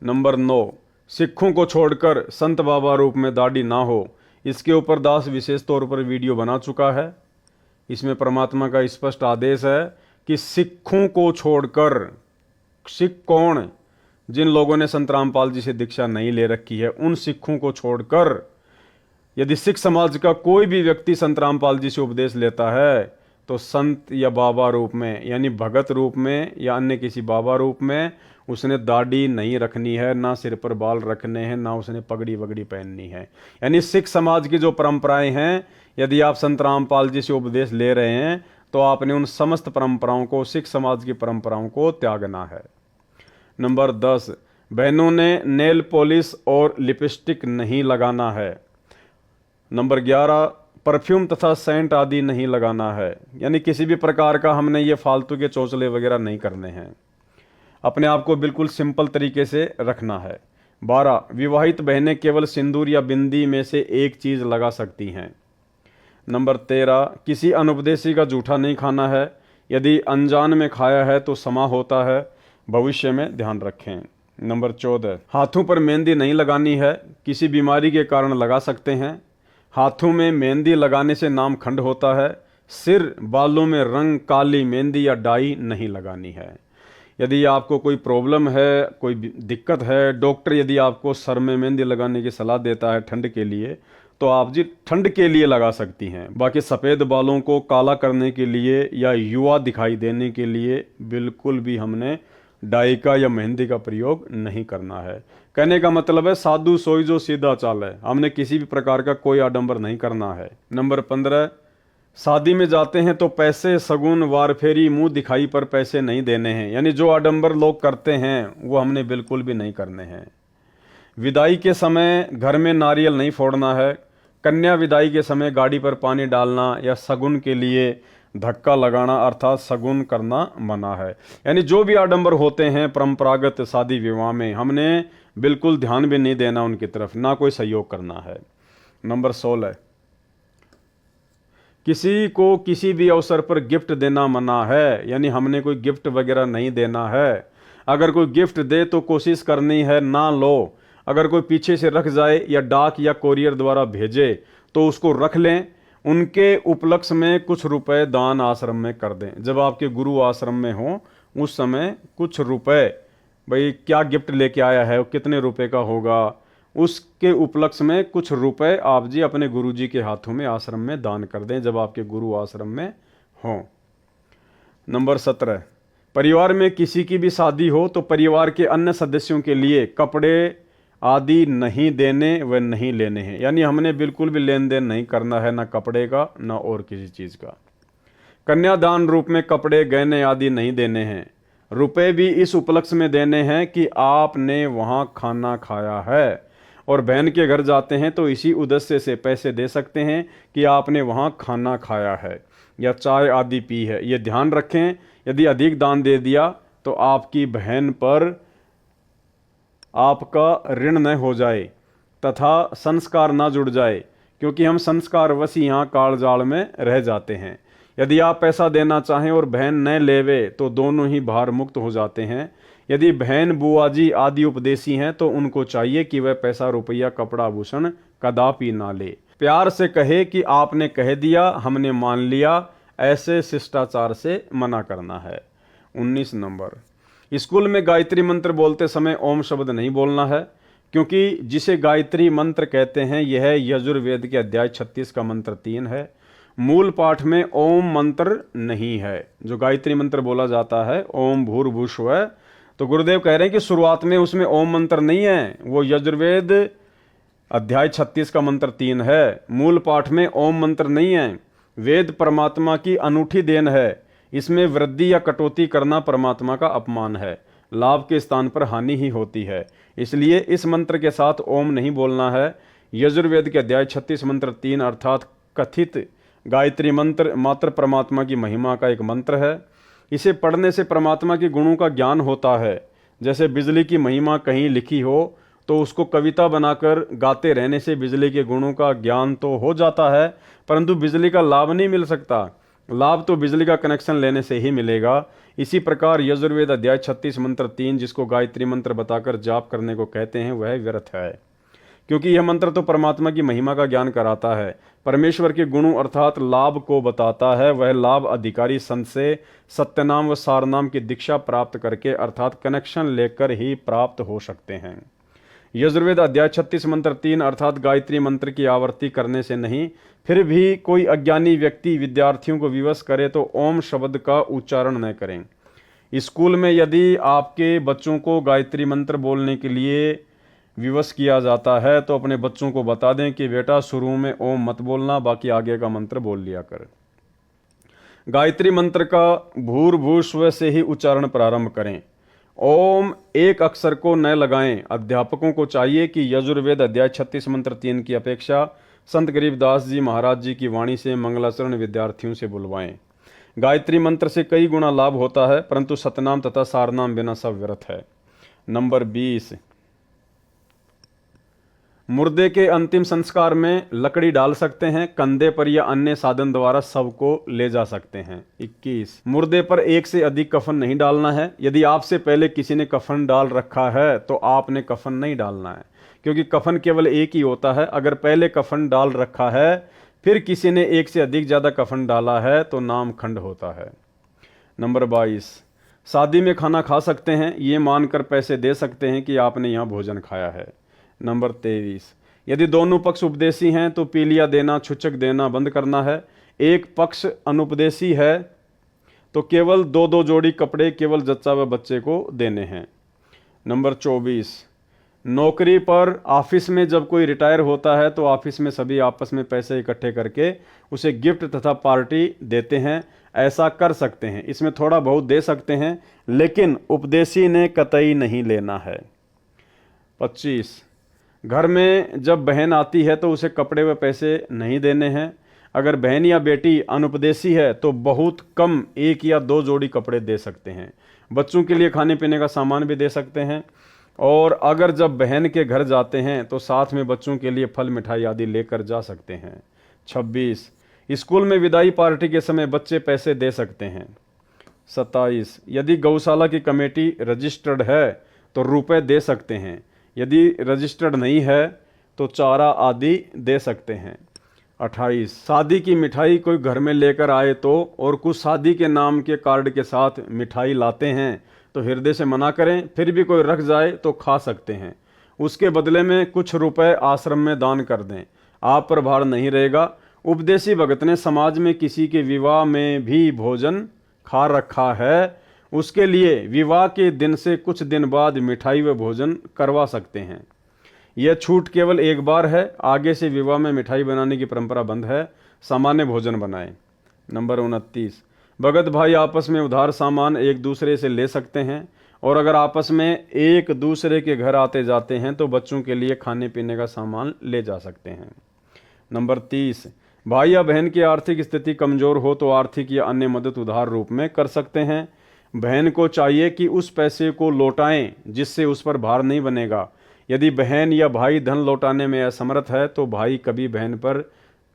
नंबर 9, सिखों को छोड़कर संत बाबा रूप में दाढ़ी ना हो। इसके ऊपर दास विशेष तौर पर वीडियो बना चुका है। इसमें परमात्मा का स्पष्ट आदेश है कि सिखों को छोड़कर, सिख कौन? जिन लोगों ने संत रामपाल जी से दीक्षा नहीं ले रखी है, उन सिखों को छोड़कर यदि सिख समाज का कोई भी व्यक्ति संत रामपाल जी से उपदेश लेता है तो संत या बाबा रूप में, यानी भगत रूप में या अन्य किसी बाबा रूप में उसने दाढ़ी नहीं रखनी है, ना सिर पर बाल रखने हैं, ना उसने पगड़ी वगड़ी पहननी है। यानी सिख समाज की जो परंपराएं हैं, यदि आप संत रामपाल जी से उपदेश ले रहे हैं तो आपने उन समस्त परंपराओं को, सिख समाज की परंपराओं को त्यागना है। नंबर 10, बहनों ने नेल पॉलिश और लिपस्टिक नहीं लगाना है। नंबर 11, परफ्यूम तथा सेंट आदि नहीं लगाना है, यानी किसी भी प्रकार का हमने ये फालतू के चौचले वगैरह नहीं करने हैं। अपने आप को बिल्कुल सिंपल तरीके से रखना है। 12, विवाहित बहनें केवल सिंदूर या बिंदी में से एक चीज़ लगा सकती हैं। नंबर 13, किसी अनुपदेशी का जूठा नहीं खाना है, यदि अनजान में खाया है तो समा होता है, भविष्य में ध्यान रखें। नंबर 14, हाथों पर मेहंदी नहीं लगानी है, किसी बीमारी के कारण लगा सकते हैं। हाथों में मेहंदी लगाने से नाम खंड होता है। सिर बालों में रंग काली मेहंदी या डाई नहीं लगानी है। यदि आपको कोई प्रॉब्लम है, कोई दिक्कत है, डॉक्टर यदि आपको सर में मेहंदी लगाने की सलाह देता है ठंड के लिए, तो आप जी ठंड के लिए लगा सकती हैं। बाकी सफ़ेद बालों को काला करने के लिए या युवा दिखाई देने के लिए बिल्कुल भी हमने डाई का या मेहंदी का प्रयोग नहीं करना है। कहने का मतलब है साधु सोई जो सीधा चाल है, हमने किसी भी प्रकार का कोई आडंबर नहीं करना है। नंबर 15, शादी में जाते हैं तो पैसे, सगुन, वार फेरी, मुंह दिखाई पर पैसे नहीं देने हैं, यानी जो आडंबर लोग करते हैं वो हमने बिल्कुल भी नहीं करने हैं। विदाई के समय घर में नारियल नहीं फोड़ना है। कन्या विदाई के समय गाड़ी पर पानी डालना या सगुन के लिए धक्का लगाना अर्थात सगुन करना मना है। यानी जो भी आडंबर होते हैं परंपरागत शादी विवाह में, हमने बिल्कुल ध्यान भी नहीं देना उनकी तरफ, ना कोई सहयोग करना है। नंबर 16, किसी को किसी भी अवसर पर गिफ्ट देना मना है, यानी हमने कोई गिफ्ट वगैरह नहीं देना है। अगर कोई गिफ्ट दे तो कोशिश करनी है ना लो। अगर कोई पीछे से रख जाए या डाक या कोरियर द्वारा भेजे तो उसको रख लें। उनके उपलक्ष्य में कुछ रुपए दान आश्रम में कर दें। जब आपके गुरु आश्रम में हों उस समय कुछ रुपए, भाई क्या गिफ्ट लेके आया है, कितने रुपए का होगा, उसके उपलक्ष्य में कुछ रुपए आप जी अपने गुरु जी के हाथों में आश्रम में दान कर दें जब आपके गुरु आश्रम में हों। नंबर 17, परिवार में किसी की भी शादी हो तो परिवार के अन्य सदस्यों के लिए कपड़े आदि नहीं देने व नहीं लेने हैं, यानी हमने बिल्कुल भी लेन देन नहीं करना है, ना कपड़े का ना और किसी चीज़ का। कन्यादान रूप में कपड़े गहने आदि नहीं देने हैं। रुपए भी इस उपलक्ष्य में देने हैं कि आपने वहाँ खाना खाया है, और बहन के घर जाते हैं तो इसी उद्देश्य से पैसे दे सकते हैं कि आपने वहाँ खाना खाया है या चाय आदि पी है। ये ध्यान रखें, यदि अधिक दान दे दिया तो आपकी बहन पर आपका ऋण न हो जाए तथा संस्कार ना जुड़ जाए, क्योंकि हम संस्कारवश यहाँ काल जाल में रह जाते हैं। यदि आप पैसा देना चाहें और बहन न लेवे तो दोनों ही भार मुक्त हो जाते हैं। यदि बहन बुआ जी आदि उपदेशी हैं तो उनको चाहिए कि वह पैसा, रुपया, कपड़ा, आभूषण कदापि ना ले। प्यार से कहे कि आपने कह दिया, हमने मान लिया, ऐसे शिष्टाचार से मना करना है। 19 नंबर, स्कूल में गायत्री मंत्र बोलते समय ओम शब्द नहीं बोलना है, क्योंकि जिसे गायत्री मंत्र कहते हैं यह यजुर्वेद के अध्याय 36 का मंत्र 3 है। मूल पाठ में ओम मंत्र नहीं है। जो गायत्री मंत्र बोला जाता है ओम भूर्भुवस्सुवः, तो गुरुदेव कह रहे हैं कि शुरुआत में उसमें ओम मंत्र नहीं है, वो यजुर्वेद अध्याय 36 का मंत्र 3 है। मूल पाठ में ओम मंत्र नहीं है। वेद परमात्मा की अनूठी देन है, इसमें वृद्धि या कटौती करना परमात्मा का अपमान है, लाभ के स्थान पर हानि ही होती है। इसलिए इस मंत्र के साथ ओम नहीं बोलना है। यजुर्वेद के अध्याय 36 मंत्र 3 अर्थात कथित गायत्री मंत्र मात्र परमात्मा की महिमा का एक मंत्र है। इसे पढ़ने से परमात्मा के गुणों का ज्ञान होता है। जैसे बिजली की महिमा कहीं लिखी हो तो उसको कविता बनाकर गाते रहने से बिजली के गुणों का ज्ञान तो हो जाता है, परंतु बिजली का लाभ नहीं मिल सकता। लाभ तो बिजली का कनेक्शन लेने से ही मिलेगा। इसी प्रकार यजुर्वेद अध्याय 36 मंत्र 3 जिसको गायत्री मंत्र बताकर जाप करने को कहते हैं वह व्यर्थ है, क्योंकि यह मंत्र तो परमात्मा की महिमा का ज्ञान कराता है, परमेश्वर के गुणों अर्थात लाभ को बताता है। वह लाभ अधिकारी संत से सत्यनाम व सारनाम की दीक्षा प्राप्त करके अर्थात कनेक्शन लेकर ही प्राप्त हो सकते हैं। यजुर्वेद अध्याय 36 मंत्र 3 अर्थात गायत्री मंत्र की आवृत्ति करने से नहीं, फिर भी कोई अज्ञानी व्यक्ति विद्यार्थियों को विवश करे तो ओम शब्द का उच्चारण न करें। स्कूल में यदि आपके बच्चों को गायत्री मंत्र बोलने के लिए विवश किया जाता है तो अपने बच्चों को बता दें कि बेटा शुरू में ओम मत बोलना, बाकी आगे का मंत्र बोल लिया कर। गायत्री मंत्र का भूर्भुवस्सुवः से ही उच्चारण प्रारंभ करें। ओम एक अक्षर को न लगाएं। अध्यापकों को चाहिए कि यजुर्वेद अध्याय 36 मंत्र 3 की अपेक्षा संत गरीबदास जी महाराज जी की वाणी से मंगलाचरण विद्यार्थियों से बुलवाएं। गायत्री मंत्र से कई गुना लाभ होता है, परंतु सतनाम तथा सारनाम बिना सब व्यर्थ है। नंबर 20, मुर्दे के अंतिम संस्कार में लकड़ी डाल सकते हैं, कंधे पर या अन्य साधन द्वारा शव को ले जा सकते हैं। 21, मुर्दे पर एक से अधिक कफन नहीं डालना है। यदि आपसे पहले किसी ने कफन डाल रखा है तो आपने कफन नहीं डालना है, क्योंकि कफन केवल एक ही होता है। अगर पहले कफन डाल रखा है फिर किसी ने एक से अधिक ज़्यादा कफन डाला है तो नाम खंड होता है। नंबर 22, शादी में खाना खा सकते हैं, ये मानकर पैसे दे सकते हैं कि आपने यहाँ भोजन खाया है। नंबर 23, यदि दोनों पक्ष उपदेशी हैं तो पीलिया देना, छुचक देना बंद करना है। एक पक्ष अनुपदेशी है तो केवल 2-2 जोड़ी कपड़े केवल जच्चा व बच्चे को देने हैं। नंबर 24, नौकरी पर ऑफिस में जब कोई रिटायर होता है तो ऑफिस में सभी आपस में पैसे इकट्ठे करके उसे गिफ्ट तथा पार्टी देते हैं। ऐसा कर सकते हैं, इसमें थोड़ा बहुत दे सकते हैं, लेकिन उपदेशी ने कतई नहीं लेना है। 25, घर में जब बहन आती है तो उसे कपड़े व पैसे नहीं देने हैं। अगर बहन या बेटी अनुपदेशी है तो बहुत कम 1 या 2 जोड़ी कपड़े दे सकते हैं। बच्चों के लिए खाने पीने का सामान भी दे सकते हैं। और अगर जब बहन के घर जाते हैं तो साथ में बच्चों के लिए फल मिठाई आदि लेकर जा सकते हैं। 26, स्कूल में विदाई पार्टी के समय बच्चे पैसे दे सकते हैं। 27, यदि गौशाला की कमेटी रजिस्टर्ड है तो रुपए दे सकते हैं। यदि रजिस्टर्ड नहीं है तो चारा आदि दे सकते हैं। 28, शादी की मिठाई कोई घर में लेकर आए तो और कुछ शादी के नाम के कार्ड के साथ मिठाई लाते हैं तो हृदय से मना करें। फिर भी कोई रख जाए तो खा सकते हैं। उसके बदले में कुछ रुपए आश्रम में दान कर दें, आप पर भार नहीं रहेगा। उपदेशी भगत ने समाज में किसी के विवाह में भी भोजन खा रखा है, उसके लिए विवाह के दिन से कुछ दिन बाद मिठाई व भोजन करवा सकते हैं। यह छूट केवल एक बार है, आगे से विवाह में मिठाई बनाने की परंपरा बंद है। सामान्य भोजन बनाएं। नंबर 29, भगत भाई आपस में उधार सामान एक दूसरे से ले सकते हैं, और अगर आपस में एक दूसरे के घर आते जाते हैं तो बच्चों के लिए खाने पीने का सामान ले जा सकते हैं। नंबर 30, भाई या बहन की आर्थिक स्थिति कमजोर हो तो आर्थिक या अन्य मदद उधार रूप में कर सकते हैं। बहन को चाहिए कि उस पैसे को लौटाएं जिससे उस पर भार नहीं बनेगा। यदि बहन या भाई धन लौटाने में असमर्थ है तो भाई कभी बहन पर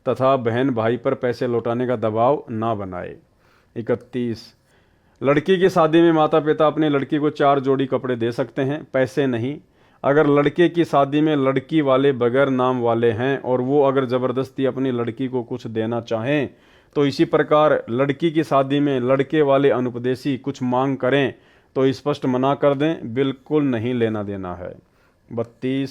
तथा बहन भाई पर पैसे लौटाने का दबाव ना बनाए। 31, लड़की की शादी में माता पिता अपनी लड़की को 4 जोड़ी कपड़े दे सकते हैं, पैसे नहीं। अगर लड़के की शादी में लड़की वाले बगैर नाम वाले हैं और वो अगर ज़बरदस्ती अपनी लड़की को कुछ देना चाहें तो इसी प्रकार लड़की की शादी में लड़के वाले अनुपदेशी कुछ मांग करें तो स्पष्ट मना कर दें, बिल्कुल नहीं लेना देना है। 32,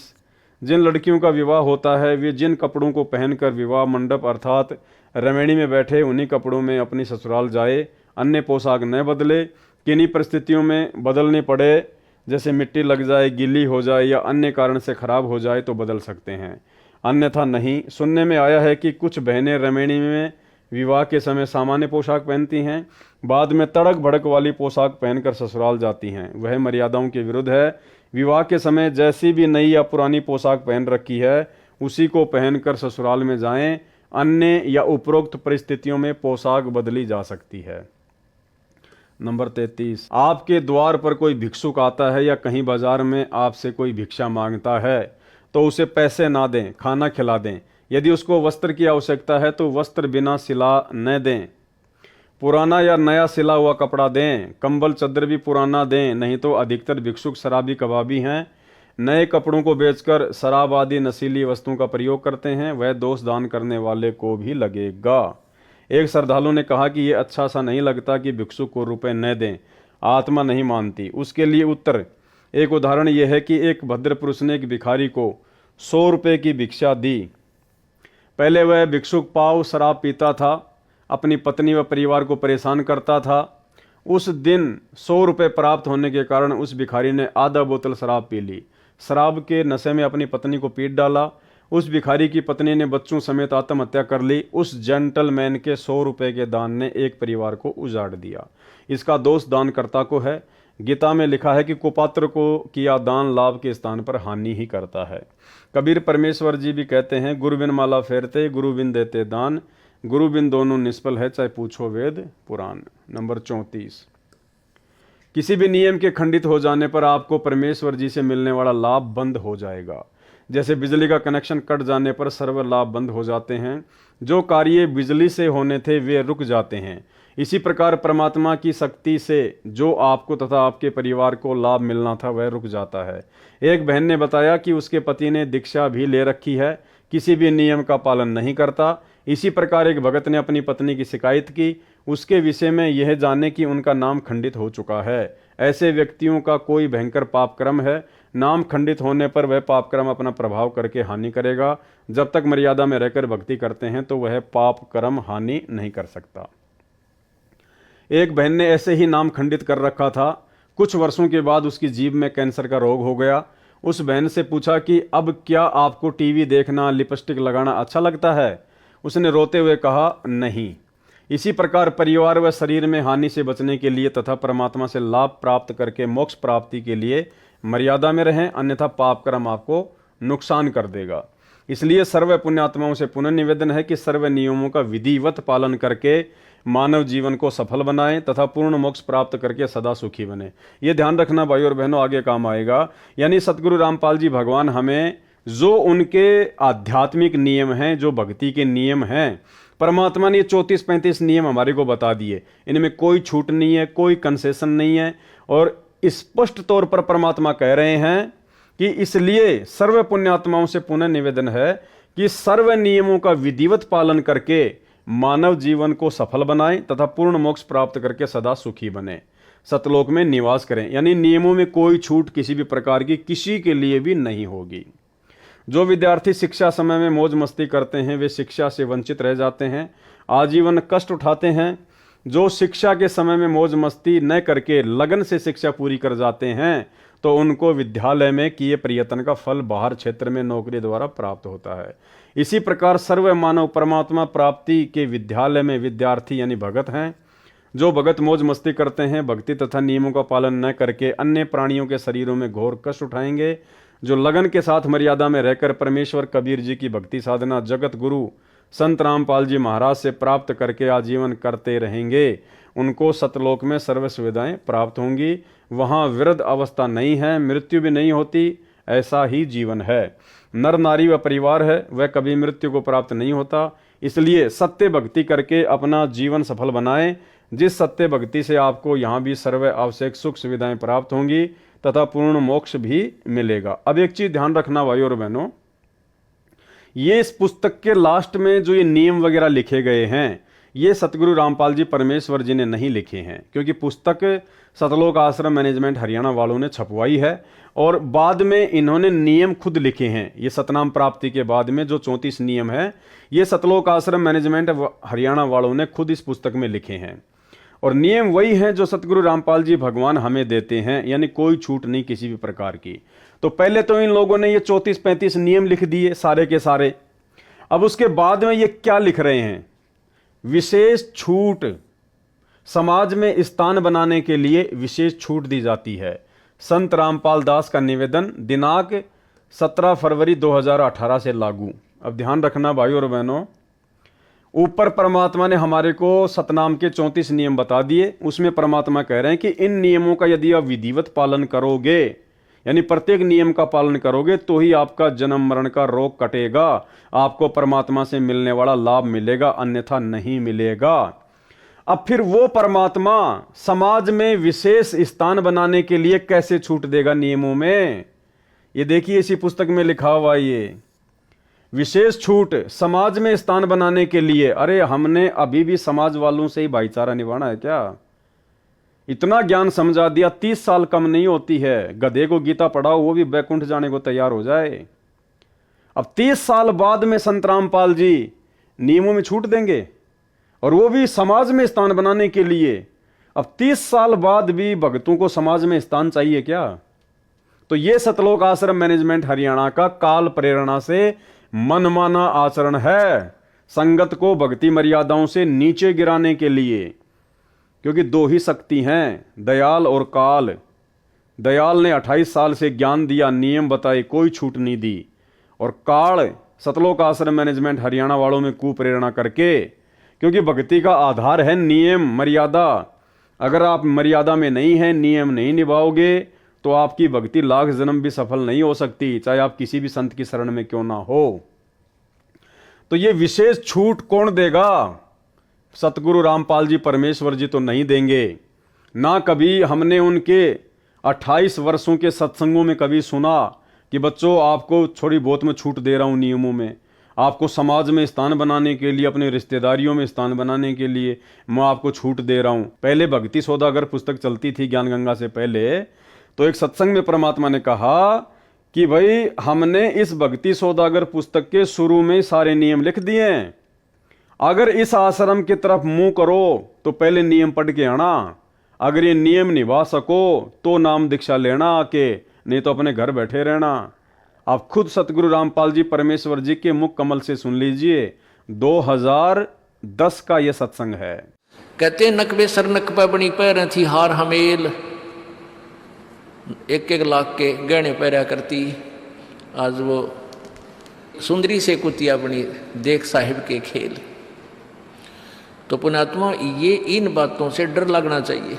जिन लड़कियों का विवाह होता है वे जिन कपड़ों को पहनकर विवाह मंडप अर्थात रमणी में बैठे उन्हीं कपड़ों में अपनी ससुराल जाए, अन्य पोशाक न बदले। किन्हीं परिस्थितियों में बदलने पड़े, जैसे मिट्टी लग जाए, गीली हो जाए या अन्य कारण से खराब हो जाए तो बदल सकते हैं, अन्यथा नहीं। सुनने में आया है कि कुछ बहनें रमणी में विवाह के समय सामान्य पोशाक पहनती हैं, बाद में तड़क भड़क वाली पोशाक पहनकर ससुराल जाती हैं। वह मर्यादाओं के विरुद्ध है। विवाह के समय जैसी भी नई या पुरानी पोशाक पहन रखी है उसी को पहनकर ससुराल में जाएं। अन्य या उपरोक्त परिस्थितियों में पोशाक बदली जा सकती है। नंबर 33, आपके द्वार पर कोई भिक्षुक आता है या कहीं बाजार में आपसे कोई भिक्षा मांगता है तो उसे पैसे ना दें, खाना खिला दें। यदि उसको वस्त्र की आवश्यकता है तो वस्त्र बिना सिला न दें, पुराना या नया सिला हुआ कपड़ा दें। कंबल चादर भी पुराना दें, नहीं तो अधिकतर भिक्षुक शराबी कबाबी हैं, नए कपड़ों को बेचकर शराब आदि नशीली वस्तुओं का प्रयोग करते हैं, वह दोष दान करने वाले को भी लगेगा। एक श्रद्धालु ने कहा कि ये अच्छा सा नहीं लगता कि भिक्षुक को रुपए न दें, आत्मा नहीं मानती। उसके लिए उत्तर, एक उदाहरण यह है कि एक भद्र पुरुष ने एक भिखारी को 100 रुपये की भिक्षा दी। पहले वह भिक्षुक पाव शराब पीता था, अपनी पत्नी व परिवार को परेशान करता था। उस दिन 100 रुपये प्राप्त होने के कारण उस भिखारी ने आधा बोतल शराब पी ली। शराब के नशे में अपनी पत्नी को पीट डाला। उस भिखारी की पत्नी ने बच्चों समेत आत्महत्या कर ली। उस जेंटलमैन के 100 रुपये के दान ने एक परिवार को उजाड़ दिया। इसका दोष दानकर्ता को है। गीता में लिखा है कि कुपात्र को किया दान लाभ के स्थान पर हानि ही करता है। कबीर परमेश्वर जी भी कहते हैं, गुरु बिन माला फेरते गुरु बिन देते दान, गुरु बिन दोनों निष्फल है चाहे पूछो वेद पुराण। नंबर 34, किसी भी नियम के खंडित हो जाने पर आपको परमेश्वर जी से मिलने वाला लाभ बंद हो जाएगा। जैसे बिजली का कनेक्शन कट जाने पर सर्व लाभ बंद हो जाते हैं, जो कार्य बिजली से होने थे वे रुक जाते हैं। इसी प्रकार परमात्मा की शक्ति से जो आपको तथा आपके परिवार को लाभ मिलना था वह रुक जाता है। एक बहन ने बताया कि उसके पति ने दीक्षा भी ले रखी है, किसी भी नियम का पालन नहीं करता। इसी प्रकार एक भगत ने अपनी पत्नी की शिकायत की, उसके विषय में यह जाने कि उनका नाम खंडित हो चुका है। ऐसे व्यक्तियों का कोई भयंकर पाप कर्म है, नाम खंडित होने पर वह पाप कर्म अपना प्रभाव करके हानि करेगा। जब तक मर्यादा में रहकर भक्ति करते हैं तो वह पाप कर्म हानि नहीं कर सकता। एक बहन ने ऐसे ही नाम खंडित कर रखा था। कुछ वर्षों के बाद उसकी जीभ में कैंसर का रोग हो गया। उस बहन से पूछा कि अब क्या आपको टीवी देखना, लिपस्टिक लगाना अच्छा लगता है? उसने रोते हुए कहा, नहीं। इसी प्रकार परिवार व शरीर में हानि से बचने के लिए तथा परमात्मा से लाभ प्राप्त करके मोक्ष प्राप्ति के लिए मर्यादा में रहें, अन्यथा पाप कर्म आपको नुकसान कर देगा। इसलिए सर्व पुण्यात्माओं से पुनः निवेदन है कि सर्व नियमों का विधिवत पालन करके मानव जीवन को सफल बनाएं तथा पूर्ण मोक्ष प्राप्त करके सदा सुखी बने। ये ध्यान रखना भाई और बहनों, आगे काम आएगा। यानी सतगुरु रामपाल जी भगवान हमें जो उनके आध्यात्मिक नियम हैं, जो भक्ति के नियम हैं, परमात्मा ने 34-35 नियम हमारे को बता दिए। इनमें कोई छूट नहीं है, कोई कंसेशन नहीं है। और स्पष्ट तौर पर परमात्मा कह रहे हैं कि इसलिए सर्व पुण्यात्माओं से पुनः निवेदन है कि सर्व नियमों का विधिवत पालन करके मानव जीवन को सफल बनाएं तथा पूर्ण मोक्ष प्राप्त करके सदा सुखी बने, सतलोक में निवास करें। यानी नियमों में कोई छूट किसी भी प्रकार की किसी के लिए भी नहीं होगी। जो विद्यार्थी शिक्षा समय में मौज मस्ती करते हैं वे शिक्षा से वंचित रह जाते हैं, आजीवन कष्ट उठाते हैं। जो शिक्षा के समय में मौज मस्ती न करके लगन से शिक्षा पूरी कर जाते हैं तो उनको विद्यालय में किए प्रयत्न का फल बाहर क्षेत्र में नौकरी द्वारा प्राप्त होता है। इसी प्रकार सर्व मानव परमात्मा प्राप्ति के विद्यालय में विद्यार्थी यानी भगत हैं। जो भगत मौज मस्ती करते हैं, भक्ति तथा नियमों का पालन न करके अन्य प्राणियों के शरीरों में घोर कष्ट उठाएंगे। जो लगन के साथ मर्यादा में रहकर परमेश्वर कबीर जी की भक्ति साधना जगत गुरु संत रामपाल जी महाराज से प्राप्त करके आजीवन करते रहेंगे, उनको सतलोक में सर्व सुविधाएं प्राप्त होंगी। वहाँ वृद्ध अवस्था नहीं है, मृत्यु भी नहीं होती, ऐसा ही जीवन है। नर नारी व परिवार है, वह कभी मृत्यु को प्राप्त नहीं होता। इसलिए सत्य भक्ति करके अपना जीवन सफल बनाएं, जिस सत्य भक्ति से आपको यहाँ भी सर्व आवश्यक सुख सुविधाएं प्राप्त होंगी तथा पूर्ण मोक्ष भी मिलेगा। अब एक चीज ध्यान रखना भाई और बहनों, ये इस पुस्तक के लास्ट में जो ये नियम वगैरह लिखे गए हैं ये सतगुरु रामपाल जी परमेश्वर जी ने नहीं लिखे हैं, क्योंकि पुस्तक सतलोक आश्रम मैनेजमेंट हरियाणा वालों ने छपवाई है और बाद में इन्होंने नियम खुद लिखे हैं। ये सतनाम प्राप्ति के बाद में जो 34 नियम है ये सतलोक आश्रम मैनेजमेंट हरियाणा वालों ने खुद इस पुस्तक में लिखे हैं और नियम वही हैं जो सतगुरु रामपाल जी भगवान हमें देते हैं, यानी कोई छूट नहीं किसी भी प्रकार की। तो पहले तो इन लोगों ने ये 34-35 नियम लिख दिए सारे के सारे। अब उसके बाद में ये क्या लिख रहे हैं, विशेष छूट, समाज में स्थान बनाने के लिए विशेष छूट दी जाती है। संत रामपाल दास का निवेदन दिनांक 17 फरवरी 2018 से लागू। अब ध्यान रखना भाई और बहनों, ऊपर परमात्मा ने हमारे को सतनाम के 34 नियम बता दिए। उसमें परमात्मा कह रहे हैं कि इन नियमों का यदि आप विधिवत पालन करोगे, यानी प्रत्येक नियम का पालन करोगे तो ही आपका जन्म मरण का रोग कटेगा, आपको परमात्मा से मिलने वाला लाभ मिलेगा, अन्यथा नहीं मिलेगा। अब फिर वो परमात्मा समाज में विशेष स्थान बनाने के लिए कैसे छूट देगा नियमों में? ये देखिए इसी पुस्तक में लिखा हुआ ये विशेष छूट समाज में स्थान बनाने के लिए। अरे हमने अभी भी समाज वालों से ही भाईचारा निभाना है क्या? इतना ज्ञान समझा दिया, 30 साल कम नहीं होती है। गधे को गीता पढ़ाओ वो भी बैकुंठ जाने को तैयार हो जाए। अब 30 साल बाद में संत रामपाल जी नियमों में छूट देंगे और वो भी समाज में स्थान बनाने के लिए। अब 30 साल बाद भी भक्तों को समाज में स्थान चाहिए क्या? तो ये सतलोक आश्रम मैनेजमेंट हरियाणा का काल प्रेरणा से मनमाना आचरण है, संगत को भक्ति मर्यादाओं से नीचे गिराने के लिए। क्योंकि दो ही शक्ति हैं, दयाल और काल। दयाल ने 28 साल से ज्ञान दिया, नियम बताए, कोई छूट नहीं दी। और काल सतलोक आश्रम मैनेजमेंट हरियाणा वालों में कुप्रेरणा करके, क्योंकि भक्ति का आधार है नियम, मर्यादा। अगर आप मर्यादा में नहीं हैं, नियम नहीं निभाओगे, तो आपकी भक्ति लाख जन्म भी सफल नहीं हो सकती, चाहे आप किसी भी संत की शरण में क्यों ना हो। तो ये विशेष छूट कौन देगा? सतगुरु रामपाल जी परमेश्वर जी तो नहीं देंगे ना। कभी हमने उनके 28 वर्षों के सत्संगों में कभी सुना कि बच्चों आपको थोड़ी बहुत मैं छूट दे रहा हूँ नियमों में, आपको समाज में स्थान बनाने के लिए, अपने रिश्तेदारियों में स्थान बनाने के लिए मैं आपको छूट दे रहा हूँ। पहले भक्ति सौदागर पुस्तक चलती थी ज्ञान गंगा से पहले, तो एक सत्संग में परमात्मा ने कहा कि भाई हमने इस भक्ति सौदागर पुस्तक के शुरू में सारे नियम लिख दिए हैं, अगर इस आश्रम की तरफ मुंह करो तो पहले नियम पढ़ के आना, अगर ये नियम निभा सको तो नाम दीक्षा लेना आके, नहीं तो अपने घर बैठे रहना। आप खुद सतगुरु रामपाल जी परमेश्वर जी के मुख कमल से सुन लीजिए, 2010 का ये सत्संग है। कहते नकबे सर नकबा बनी पैर थी हार हमेल, 1-1 लाख के गहने पैरा करती, आज वो सुंदरी से कुतिया बनी, देख साहिब के खेल। तो पुण्यात्मा, ये इन बातों से डर लगना चाहिए।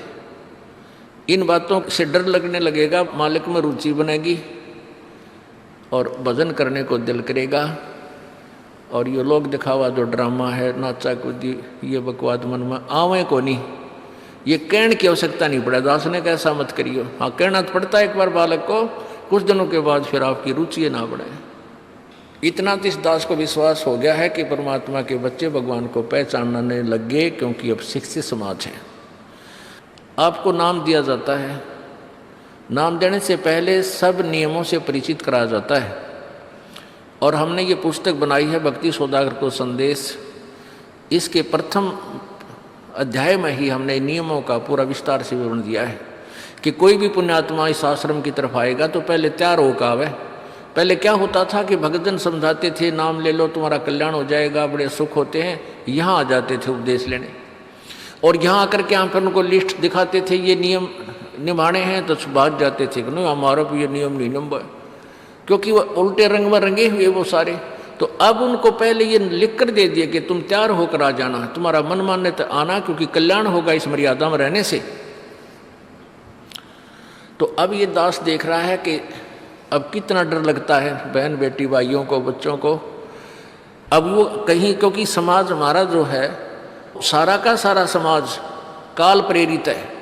इन बातों से डर लगने लगेगा, मालिक में रुचि बनेगी और भजन करने को दिल करेगा। और ये लोग दिखावा जो ड्रामा है, नाचा कूदी, ये बकवाद मन में आवे को नहीं, ये कहने की आवश्यकता नहीं पड़ा। दास ने कैसा मत करियो, हाँ कहना तो पड़ता है एक बार बालक को, कुछ दिनों के बाद फिर आपकी रुचि ना बढ़े। इतना तो इस दास को विश्वास हो गया है कि परमात्मा के बच्चे भगवान को पहचानने लग गए, क्योंकि अब शिक्षित समाज है। आपको नाम दिया जाता है, नाम देने से पहले सब नियमों से परिचित कराया जाता है। और हमने ये पुस्तक बनाई है भक्ति सौदागर को संदेश, इसके प्रथम अध्याय में ही हमने नियमों का पूरा विस्तार से विवरण दिया है कि कोई भी पुण्यात्मा इस आश्रम की तरफ आएगा तो पहले तैयार होकर आवे। पहले क्या होता था कि भक्तजन समझाते थे नाम ले लो तुम्हारा कल्याण हो जाएगा, बड़े सुख होते हैं, यहाँ आ जाते थे उपदेश लेने, और यहाँ आकर के हम फिर उनको लिस्ट दिखाते थे ये नियम निभाने हैं, तो भाग जाते थे कि नहीं हमारा भी ये नियम नहीं निभा, क्योंकि वो उल्टे रंग में रंगे हुए वो सारे। तो अब उनको पहले ये लिख कर दे दिया कि तुम तैयार होकर आ जाना, तुम्हारा मन मानने तो आना, क्योंकि कल्याण होगा इस मर्यादा में रहने से। तो अब ये दास देख रहा है कि अब कितना डर लगता है बहन बेटी भाइयों को, बच्चों को। अब वो कहीं, क्योंकि समाज हमारा जो है सारा का सारा समाज काल प्रेरित है,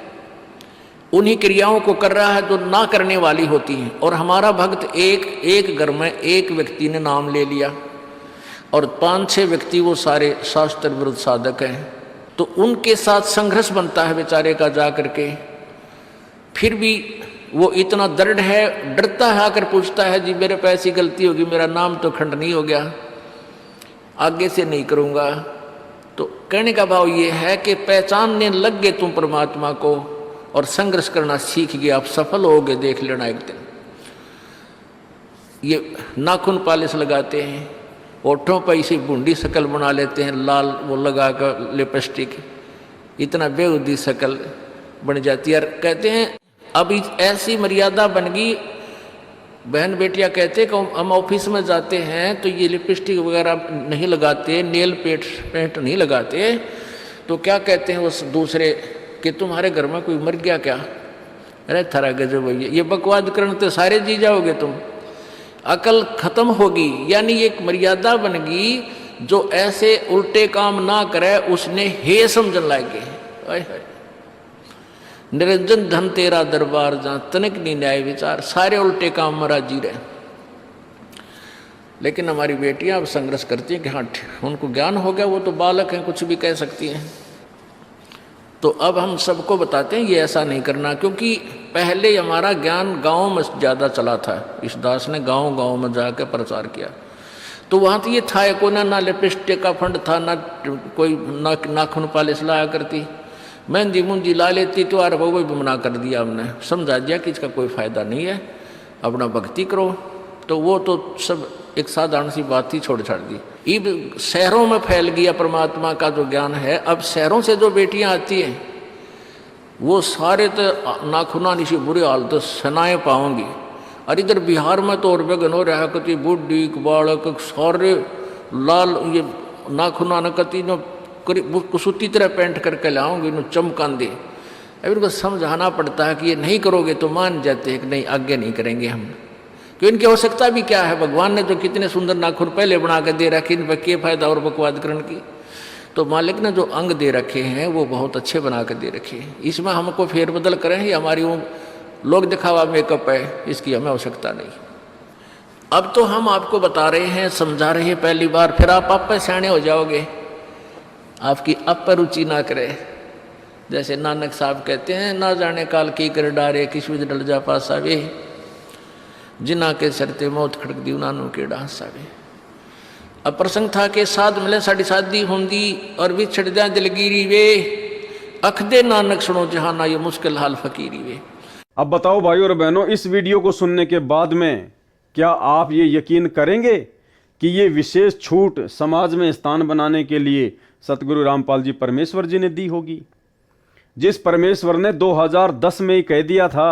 उन्हीं क्रियाओं को कर रहा है जो ना करने वाली होती हैं। और हमारा भक्त एक घर में एक व्यक्ति ने नाम ले लिया और 5-6 व्यक्ति वो सारे शास्त्र विरुद्ध साधक हैं, तो उनके साथ संघर्ष बनता है बेचारे का जा करके। फिर भी वो इतना दृढ़ है, डरता है, आकर पूछता है जी मेरे पे ऐसी गलती होगी, मेरा नाम तो खंड नहीं हो गया, आगे से नहीं करूँगा। तो कहने का भाव ये है कि पहचानने लग गए तुम परमात्मा को और संघर्ष करना सीख गए, आप सफल होगे, देख लेना एक दिन। ये नाखून पालिश लगाते हैं, ओठों पर इसी बूंदी शकल बना लेते हैं, लाल वो लगा कर लिपस्टिक, इतना बेहुदी शकल बन जाती है। कहते हैं अब ऐसी मर्यादा बन गई, बहन बेटियां कहते कि हम ऑफिस में जाते हैं तो ये लिपस्टिक वगैरह नहीं लगाते, नेल पेंट नहीं लगाते, तो क्या कहते हैं उस दूसरे कि तुम्हारे घर में कोई मर गया क्या? अरे थारा गजब भैया, ये बकवाद करने तो सारे जी जाओगे तुम, अकल खत्म होगी। यानी एक मर्यादा बन गई, जो ऐसे उल्टे काम ना करे उसने हे समझन लागे। निरंजन धन तेरा दरबार जहाँ तनिक नहीं न्याय विचार, सारे उल्टे काम में राजी रहे। लेकिन हमारी बेटियां अब संघर्ष करती हैं कि हाँ उनको ज्ञान हो गया, वो तो बालक हैं, कुछ भी कह सकती हैं। तो अब हम सबको बताते हैं ये ऐसा नहीं करना, क्योंकि पहले हमारा ज्ञान गाँव में ज़्यादा चला था। इस दास ने गाँव में जाकर प्रचार किया, तो वहाँ तो ये था को ना लिपस्टिक का फंड था, ना कोई नाखून पालिश लाया करती, मेहंदी मुंदी ला लेती, तो यार वो भी मना कर दिया हमने, समझा दिया कि इसका कोई फ़ायदा नहीं है, अपना भक्ति करो। तो वो तो सब एक साधारण सी बात ही छोड़ छाड़ दी। अब शहरों में फैल गया परमात्मा का जो ज्ञान है। अब शहरों से जो बेटियां आती हैं वो सारे तो नाखुना नीचे बुरे हालत सनाए पाओगे। और इधर बिहार में तो और बेगन हो रहा है, कति बुढ़ी बालक सारे लाल ये नाखुना न कति न कुसुती तरह पेंट करके लाओगे, न चमकान दे। अब इनको समझाना पड़ता है कि ये नहीं करोगे तो मान जाते हैं कि नहीं आगे नहीं करेंगे हम, क्यों इनकी आवश्यकता भी क्या है। भगवान ने जो कितने सुंदर नाखून पहले बना के दे रखे, इन पर क्या फायदा और बकवाद करने की। तो मालिक ने जो अंग दे रखे हैं वो बहुत अच्छे बना के दे रखे हैं, इसमें हमको फेरबदल करें ये हमारी वो लोग दिखावा मेकअप है, इसकी हमें आवश्यकता नहीं। अब तो हम आपको बता रहे हैं, समझा रहे हैं पहली बार, फिर आप पे सियाने हो जाओगे, आपकी अब पर रुचि ना करे। जैसे नानक साहब कहते हैं, ना जाने काल की कर डारे किस विध डल जा पासावे, जिना के सरते मौत खड़क दी नानू के डांसावे। अब प्रसंग था कि साध मिले साड़ी शादी होंगी और भी छड़ जा दिलगिरी वे, अख दे नानक सुनो जहाना ये मुश्किल हाल फकीरी वे। अब बताओ भाई और बहनों, इस वीडियो को सुनने के बाद में क्या आप ये यकीन करेंगे कि ये विशेष छूट समाज में स्थान बनाने के लिए सतगुरु रामपाल जी परमेश्वर जी ने दी होगी? जिस परमेश्वर ने 2010 में ही कह दिया था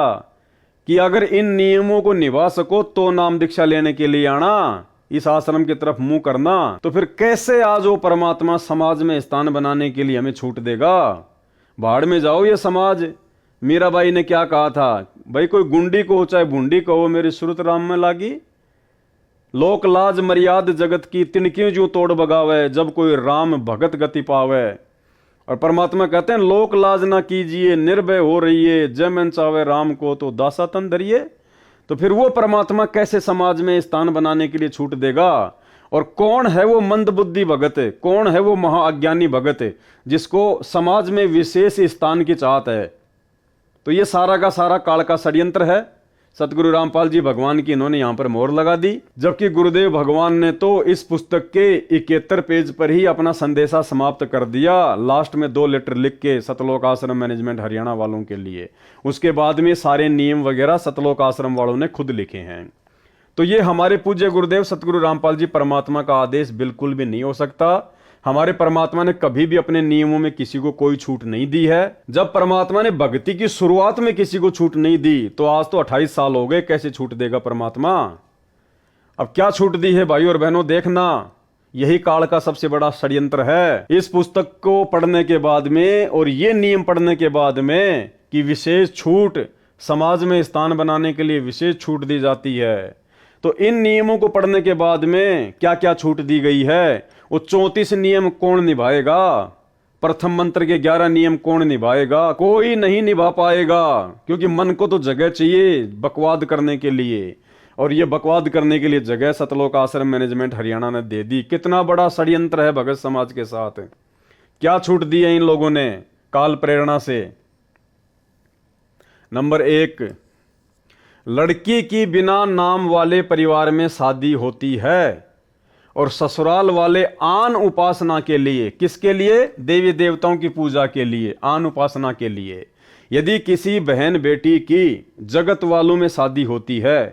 कि अगर इन नियमों को निभा सको तो नाम दीक्षा लेने के लिए आना, इस आश्रम की तरफ मुंह करना, तो फिर कैसे आज वो परमात्मा समाज में स्थान बनाने के लिए हमें छूट देगा? भाड़ में जाओ ये समाज। मीराबाई ने क्या कहा था, भाई कोई गुंडी को चाहे भूंडी कहो मेरी सुरत राम में लागी। लोक लाज मर्याद जगत की तिनकियों जो तोड़ बगावे, जब कोई राम भगत गति पावे। और परमात्मा कहते हैं लोक लाज ना कीजिए, निर्भय हो रहिए, जय मन चावे राम को तो दासा तन धरिए। तो फिर वो परमात्मा कैसे समाज में स्थान बनाने के लिए छूट देगा? और कौन है वो मंदबुद्धि भगत, कौन है वो महाअज्ञानी भगत जिसको समाज में विशेष स्थान की चाहत है? तो ये सारा का सारा काल का षड्यंत्र है। सतगुरु रामपाल जी भगवान की इन्होंने यहां पर मोहर लगा दी, जबकि गुरुदेव भगवान ने तो इस पुस्तक के 71 पेज पर ही अपना संदेशा समाप्त कर दिया। लास्ट में 2 लेटर लिख के सतलोक आश्रम मैनेजमेंट हरियाणा वालों के लिए, उसके बाद में सारे नियम वगैरह सतलोक आश्रम वालों ने खुद लिखे हैं। तो ये हमारे पूज्य गुरुदेव सतगुरु रामपाल जी परमात्मा का आदेश बिल्कुल भी नहीं हो सकता। हमारे परमात्मा ने कभी भी अपने नियमों में किसी को कोई छूट नहीं दी है। जब परमात्मा ने भक्ति की शुरुआत में किसी को छूट नहीं दी, तो आज तो 28 साल हो गए, कैसे छूट देगा परमात्मा? अब क्या छूट दी है भाई और बहनों, देखना, यही काल का सबसे बड़ा षड्यंत्र है। इस पुस्तक को पढ़ने के बाद में और ये नियम पढ़ने के बाद में कि विशेष छूट समाज में स्थान बनाने के लिए विशेष छूट दी जाती है, तो इन नियमों को पढ़ने के बाद में क्या क्या छूट दी गई है, वो 34 नियम कौन निभाएगा? प्रथम मंत्र के 11 नियम कौन निभाएगा? कोई नहीं निभा पाएगा, क्योंकि मन को तो जगह चाहिए बकवाद करने के लिए, और ये बकवाद करने के लिए जगह सतलोक आश्रम मैनेजमेंट हरियाणा ने दे दी। कितना बड़ा षड्यंत्र है भगत समाज के साथ। क्या छूट दी है इन लोगों ने काल प्रेरणा से? नंबर 1, लड़की की बिना नाम वाले परिवार में शादी होती है और ससुराल वाले आन उपासना के लिए, किसके लिए? देवी देवताओं की पूजा के लिए, आन उपासना के लिए। यदि किसी बहन बेटी की जगत वालों में शादी होती है,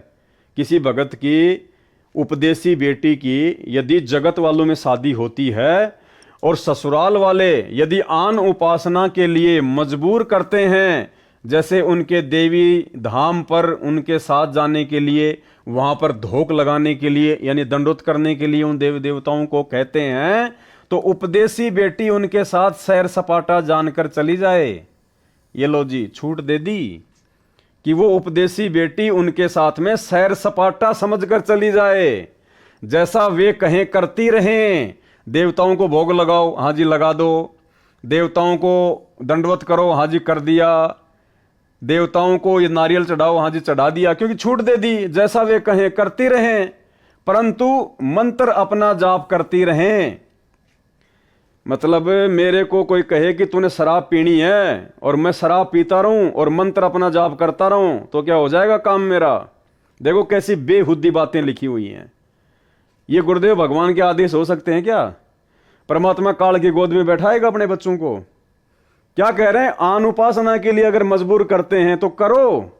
किसी भगत की उपदेशी बेटी की यदि जगत वालों में शादी होती है और ससुराल वाले यदि आन उपासना के लिए मजबूर करते हैं, जैसे उनके देवी धाम पर उनके साथ जाने के लिए, वहां पर धोख लगाने के लिए, यानी दंडोत करने के लिए उन देवी देवताओं को कहते हैं, तो उपदेशी बेटी उनके साथ सैर सपाटा जानकर चली जाए। ये लो जी, छूट दे दी कि वो उपदेशी बेटी उनके साथ में सैर सपाटा समझकर चली जाए, जैसा वे कहें करती रहें। देवताओं को भोग लगाओ, हाँ जी लगा दो। देवताओं को दंडवत करो, हाँ जी कर दिया। देवताओं को ये नारियल चढ़ाओ, हाँ जी चढ़ा दिया, क्योंकि छूट दे दी। जैसा वे कहें करती रहें, परंतु मंत्र अपना जाप करती रहें। मतलब मेरे को कोई कहे कि तूने शराब पीनी है और मैं शराब पीता रहूं और मंत्र अपना जाप करता रहूं, तो क्या हो जाएगा काम मेरा? देखो कैसी बेहुद्दी बातें लिखी हुई हैं। ये गुरुदेव भगवान के आदेश हो सकते हैं क्या? परमात्मा काल की गोद में बैठाएगा अपने बच्चों को? क्या कह रहे हैं? आन उपासना के लिए अगर मजबूर करते हैं तो करो।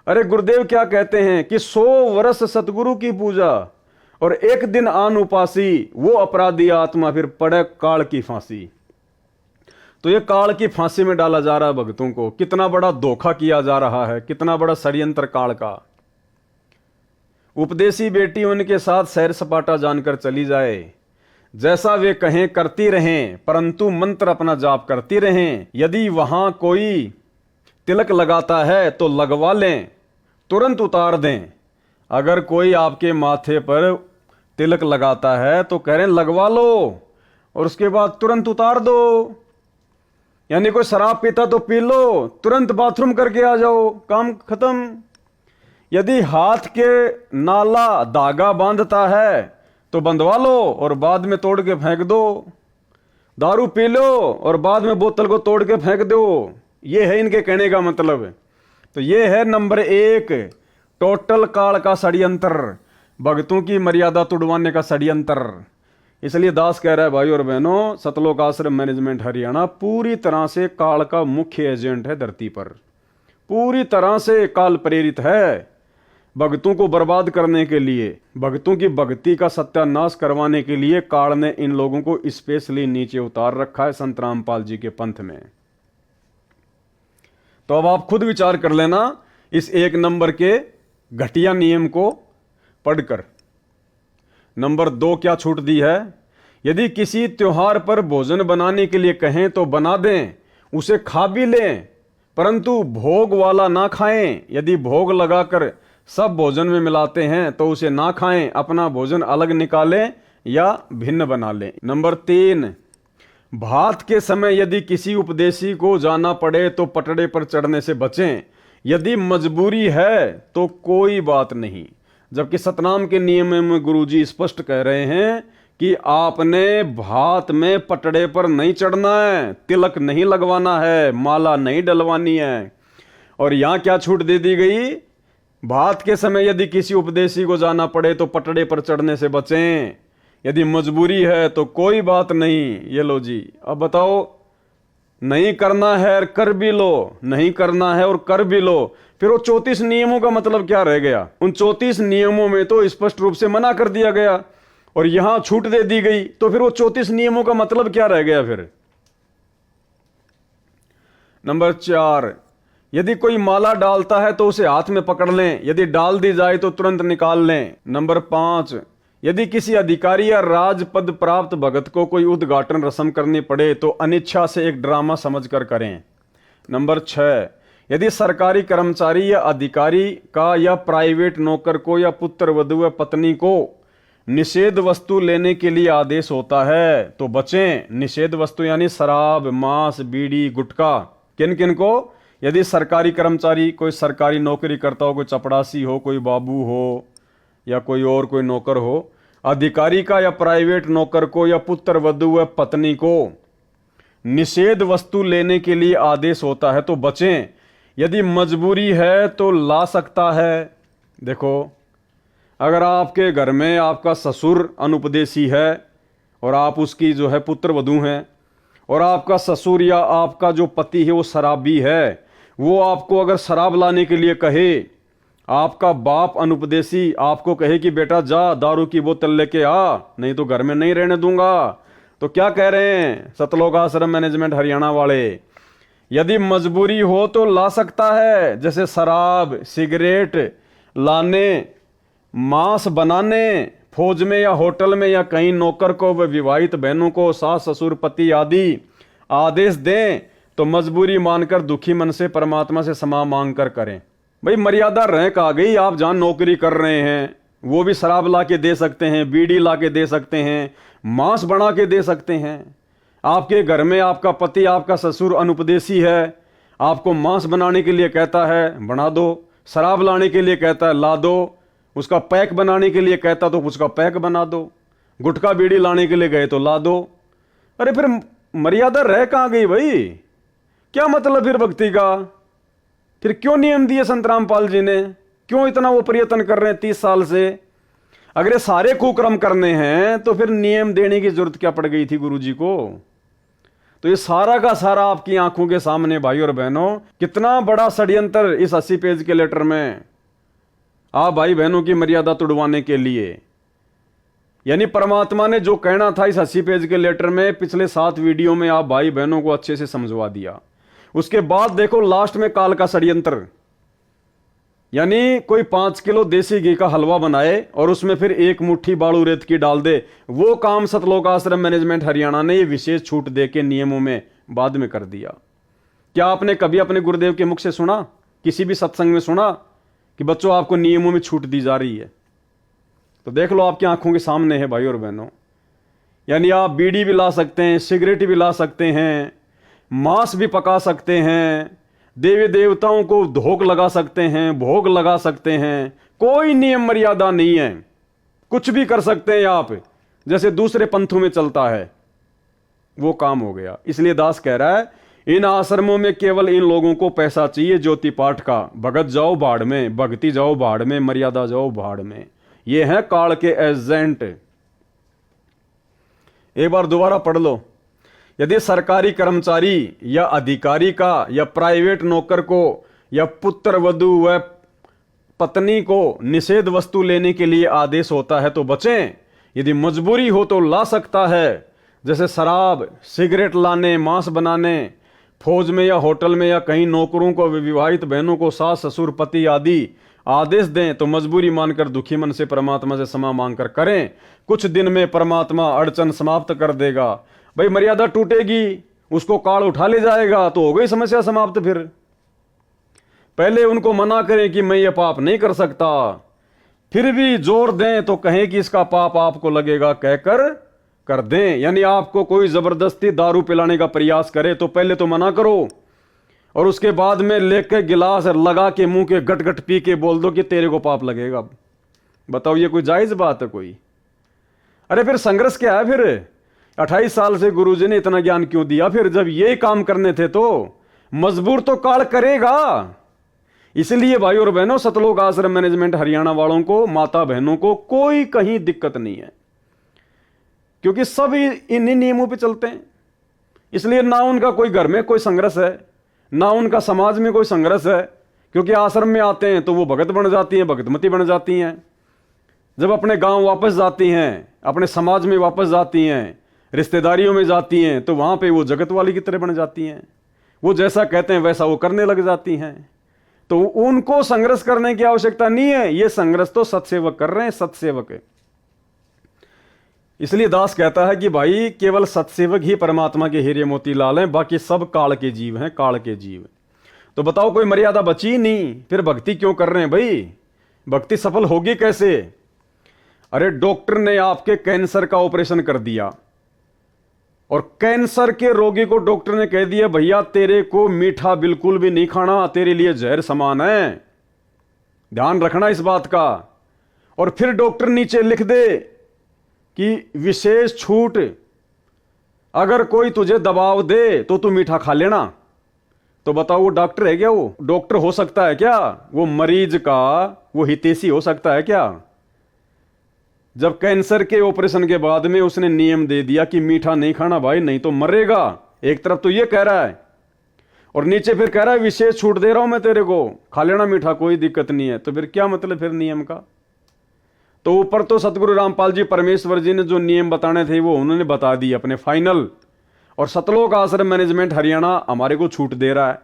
अरे गुरुदेव क्या कहते हैं कि 100 वर्ष सतगुरु की पूजा और 1 दिन आन उपासी, वो अपराधी आत्मा फिर पड़े काल की फांसी। तो ये काल की फांसी में डाला जा रहा है भक्तों को। कितना बड़ा धोखा किया जा रहा है, कितना बड़ा षड्यंत्र काल का। उपदेशी बेटी उनके साथ सैर सपाटा जानकर चली जाए, जैसा वे कहें करती रहें, परंतु मंत्र अपना जाप करती रहें। यदि वहां कोई तिलक लगाता है तो लगवा लें, तुरंत उतार दें। अगर कोई आपके माथे पर तिलक लगाता है तो कह रहे हैं लगवा लो और उसके बाद तुरंत उतार दो। यानी कोई शराब पीता तो पी लो, तुरंत बाथरूम करके आ जाओ, काम खत्म। यदि हाथ के नाला धागा बांधता है तो बंधवा लो और बाद में तोड़ के फेंक दो। दारू पी लो और बाद में बोतल को तोड़ के फेंक दो। ये है इनके कहने का मतलब। तो ये है नंबर 1 टोटल काल का षड्यंत्र, भक्तों की मर्यादा तुड़वाने का षड्यंत्र। इसलिए दास कह रहा है भाई और बहनों, सतलोक आश्रम मैनेजमेंट हरियाणा पूरी तरह से काल का मुख्य एजेंट है धरती पर, पूरी तरह से काल प्रेरित है भक्तों को बर्बाद करने के लिए, भक्तों की भक्ति का सत्यानाश करवाने के लिए काल ने इन लोगों को स्पेशली नीचे उतार रखा है संत रामपाल जी के पंथ में। तो अब आप खुद विचार कर लेना इस 1 नंबर के घटिया नियम को पढ़कर। नंबर 2 क्या छूट दी है? यदि किसी त्योहार पर भोजन बनाने के लिए कहें तो बना दें, उसे खा भी लें, परंतु भोग वाला ना खाएं। यदि भोग लगाकर सब भोजन में मिलाते हैं तो उसे ना खाएं, अपना भोजन अलग निकालें या भिन्न बना लें। नंबर 3, भात के समय यदि किसी उपदेशी को जाना पड़े तो पटड़े पर चढ़ने से बचें। यदि मजबूरी है तो कोई बात नहीं। जबकि सतनाम के नियम में गुरुजी स्पष्ट कह रहे हैं कि आपने भात में पटड़े पर नहीं चढ़ना है, तिलक नहीं लगवाना है, माला नहीं डलवानी है। और यहां क्या छूट दे दी गई? भात के समय यदि किसी उपदेशी को जाना पड़े तो पटड़े पर चढ़ने से बचें। यदि मजबूरी है तो कोई बात नहीं। ये लो जी, अब बताओ, नहीं करना है और कर भी लो, नहीं करना है और कर भी लो, फिर वो 34 नियमों का मतलब क्या रह गया? उन 34 नियमों में तो स्पष्ट रूप से मना कर दिया गया और यहां छूट दे दी गई, तो फिर वो 34 नियमों का मतलब क्या रह गया फिर? नंबर 4, यदि कोई माला डालता है तो उसे हाथ में पकड़ लें, यदि डाल दी जाए तो तुरंत निकाल लें। नंबर 5, यदि किसी अधिकारी या राजपद प्राप्त भगत को कोई उद्घाटन रस्म करनी पड़े तो अनिच्छा से एक ड्रामा समझकर करें। नंबर 6, यदि सरकारी कर्मचारी या अधिकारी का या प्राइवेट नौकर को या पुत्र वधू या पत्नी को निषेध वस्तु लेने के लिए आदेश होता है तो बचें। निषेध वस्तु यानी शराब, मांस, बीड़ी, गुटखा। किन किन को? यदि सरकारी कर्मचारी, कोई सरकारी नौकरी करता हो, कोई चपड़ासी हो, कोई बाबू हो या कोई और कोई नौकर हो, अधिकारी का या प्राइवेट नौकर को या पुत्र वधू व पत्नी को निषेध वस्तु लेने के लिए आदेश होता है तो बचें। यदि मजबूरी है तो ला सकता है। देखो, अगर आपके घर में आपका ससुर अनुपदेशी है और आप उसकी जो है पुत्र वधू हैं, और आपका ससुर या आपका जो पति है वो शराबी है, वो आपको अगर शराब लाने के लिए कहे, आपका बाप अनुपदेशी आपको कहे कि बेटा जा दारू की बोतल लेके आ, नहीं तो घर में नहीं रहने दूंगा, तो क्या कह रहे हैं सतलोक आश्रम मैनेजमेंट हरियाणा वाले? यदि मजबूरी हो तो ला सकता है, जैसे शराब, सिगरेट लाने, मांस बनाने, फौज में या होटल में या कहीं नौकर को व विवाहित बहनों को सास ससुर पति आदि आदेश दें तो मजबूरी मानकर दुखी मन से परमात्मा से क्षमा मांग कर करें। भाई मर्यादा रैंक आ गई। आप जहां नौकरी कर रहे हैं वो भी शराब ला के दे सकते हैं, बीड़ी ला के दे सकते हैं, मांस बना के दे सकते हैं। आपके घर में आपका पति, आपका ससुर अनुपदेशी है, आपको मांस बनाने के लिए कहता है बना दो, शराब लाने के लिए कहता है ला दो, उसका पैक बनाने के लिए कहता तो उसका पैक बना दो, गुटखा बीड़ी लाने के लिए गए तो ला दो। अरे फिर मर्यादा रह कहां गई भाई? क्या मतलब फिर भक्ति का? फिर क्यों नियम दिए संत रामपाल जी ने? क्यों इतना वो प्रयत्न कर रहे हैं 30 साल से? अगर ये सारे कुकर्म करने हैं तो फिर नियम देने की जरूरत क्या पड़ गई थी गुरुजी को? तो ये सारा का सारा आपकी आंखों के सामने भाई और बहनों, कितना बड़ा षड्यंत्र इस 80 पेज के लेटर में। आप भाई बहनों की मर्यादा तुड़वाने के लिए यानी परमात्मा ने जो कहना था इस 80 पेज के लेटर में पिछले 7 वीडियो में आप भाई बहनों को अच्छे से समझवा दिया। उसके बाद देखो लास्ट में काल का षड्यंत्र, यानी कोई 5 किलो देसी घी का हलवा बनाए और उसमें फिर 1 मुट्ठी बालू रेत की डाल दे। वो काम सतलोक आश्रम मैनेजमेंट हरियाणा ने ये विशेष छूट दे के नियमों में बाद में कर दिया। क्या आपने कभी अपने गुरुदेव के मुख से सुना, किसी भी सत्संग में सुना कि बच्चों आपको नियमों में छूट दी जा रही है? तो देख लो, आपकी आंखों के सामने है भाई और बहनों। यानी आप बीड़ी भी ला सकते हैं, सिगरेट भी ला सकते हैं, मांस भी पका सकते हैं, देवी देवताओं को धोख लगा सकते हैं, भोग लगा सकते हैं, कोई नियम मर्यादा नहीं है, कुछ भी कर सकते हैं आप, जैसे दूसरे पंथों में चलता है वो काम हो गया। इसलिए दास कह रहा है इन आश्रमों में केवल इन लोगों को पैसा चाहिए ज्योति पाठ का, भगत जाओ भाड़ में, भक्ति जाओ भाड़ में, मर्यादा जाओ भाड़ में। ये हैं काल के एजेंट। एक बार दोबारा पढ़ लो। यदि सरकारी कर्मचारी या अधिकारी का या प्राइवेट नौकर को या पुत्र वधू व पत्नी को निषेध वस्तु लेने के लिए आदेश होता है तो बचें। यदि मजबूरी हो तो ला सकता है, जैसे शराब, सिगरेट लाने, मांस बनाने, फौज में या होटल में या कहीं नौकरों को, विवाहित बहनों को सास ससुर पति आदि आदेश दें तो मजबूरी मानकर दुखी मन से परमात्मा से क्षमा मांगकर करें। कुछ दिन में परमात्मा अड़चन समाप्त कर देगा। भाई मर्यादा टूटेगी, उसको काल उठा ले जाएगा तो हो गई समस्या समाप्त। फिर पहले उनको मना करें कि मैं ये पाप नहीं कर सकता, फिर भी जोर दें तो कहें कि इसका पाप आपको लगेगा, कहकर कर दें। यानी आपको कोई जबरदस्ती दारू पिलाने का प्रयास करे तो पहले तो मना करो और उसके बाद में लेके गिलास लगा के मुंह के गट गट पी के बोल दो कि तेरे को पाप लगेगा। बताओ ये कोई जायज बात है कोई? अरे फिर संघर्ष क्या है? फिर 28 साल से गुरुजी ने इतना ज्ञान क्यों दिया? फिर जब ये काम करने थे तो मजबूर तो काल करेगा। इसलिए भाई और बहनों, सतलोक आश्रम मैनेजमेंट हरियाणा वालों को, माता बहनों को कोई कहीं दिक्कत नहीं है, क्योंकि सब इन्हीं नियमों पे चलते हैं। इसलिए ना उनका कोई घर में कोई संघर्ष है, ना उनका समाज में कोई संघर्ष है, क्योंकि आश्रम में आते हैं तो वो भगत बन जाती हैं, भगतमती बन जाती हैं। जब अपने गांव वापस जाती हैं, अपने समाज में वापस जाती हैं, रिश्तेदारियों में जाती हैं, तो वहां पे वो जगत वाली की तरह बन जाती हैं। वो जैसा कहते हैं वैसा वो करने लग जाती हैं। तो उनको संघर्ष करने की आवश्यकता नहीं है। ये संघर्ष तो सत्सेवक कर रहे हैं, सत्सेवक है। इसलिए दास कहता है कि भाई केवल सत्सेवक ही परमात्मा के हीरे मोती लाल हैं, बाकी सब काल के जीव हैं, काल के जीव। तो बताओ कोई मर्यादा बची नहीं, फिर भक्ति क्यों कर रहे हैं भाई? भक्ति सफल होगी कैसे? अरे डॉक्टर ने आपके कैंसर का ऑपरेशन कर दिया और कैंसर के रोगी को डॉक्टर ने कह दिया भैया तेरे को मीठा बिल्कुल भी नहीं खाना, तेरे लिए जहर समान है, ध्यान रखना इस बात का। और फिर डॉक्टर नीचे लिख दे कि विशेष छूट, अगर कोई तुझे दबाव दे तो तू मीठा खा लेना। तो बताओ वो डॉक्टर है क्या? वो डॉक्टर हो सकता है क्या? वो मरीज का वो हितैषी हो सकता है क्या? जब कैंसर के ऑपरेशन के बाद में उसने नियम दे दिया कि मीठा नहीं खाना भाई, नहीं तो मरेगा, एक तरफ तो ये कह रहा है और नीचे फिर कह रहा है विशेष छूट दे रहा हूं मैं तेरे को, खा लेना मीठा, कोई दिक्कत नहीं है। तो फिर क्या मतलब फिर नियम का? तो ऊपर तो सतगुरु रामपाल जी परमेश्वर जी ने जो नियम बताने थे वो उन्होंने बता दिए अपने फाइनल, और सतलोक आश्रम मैनेजमेंट हरियाणा हमारे को छूट दे रहा है।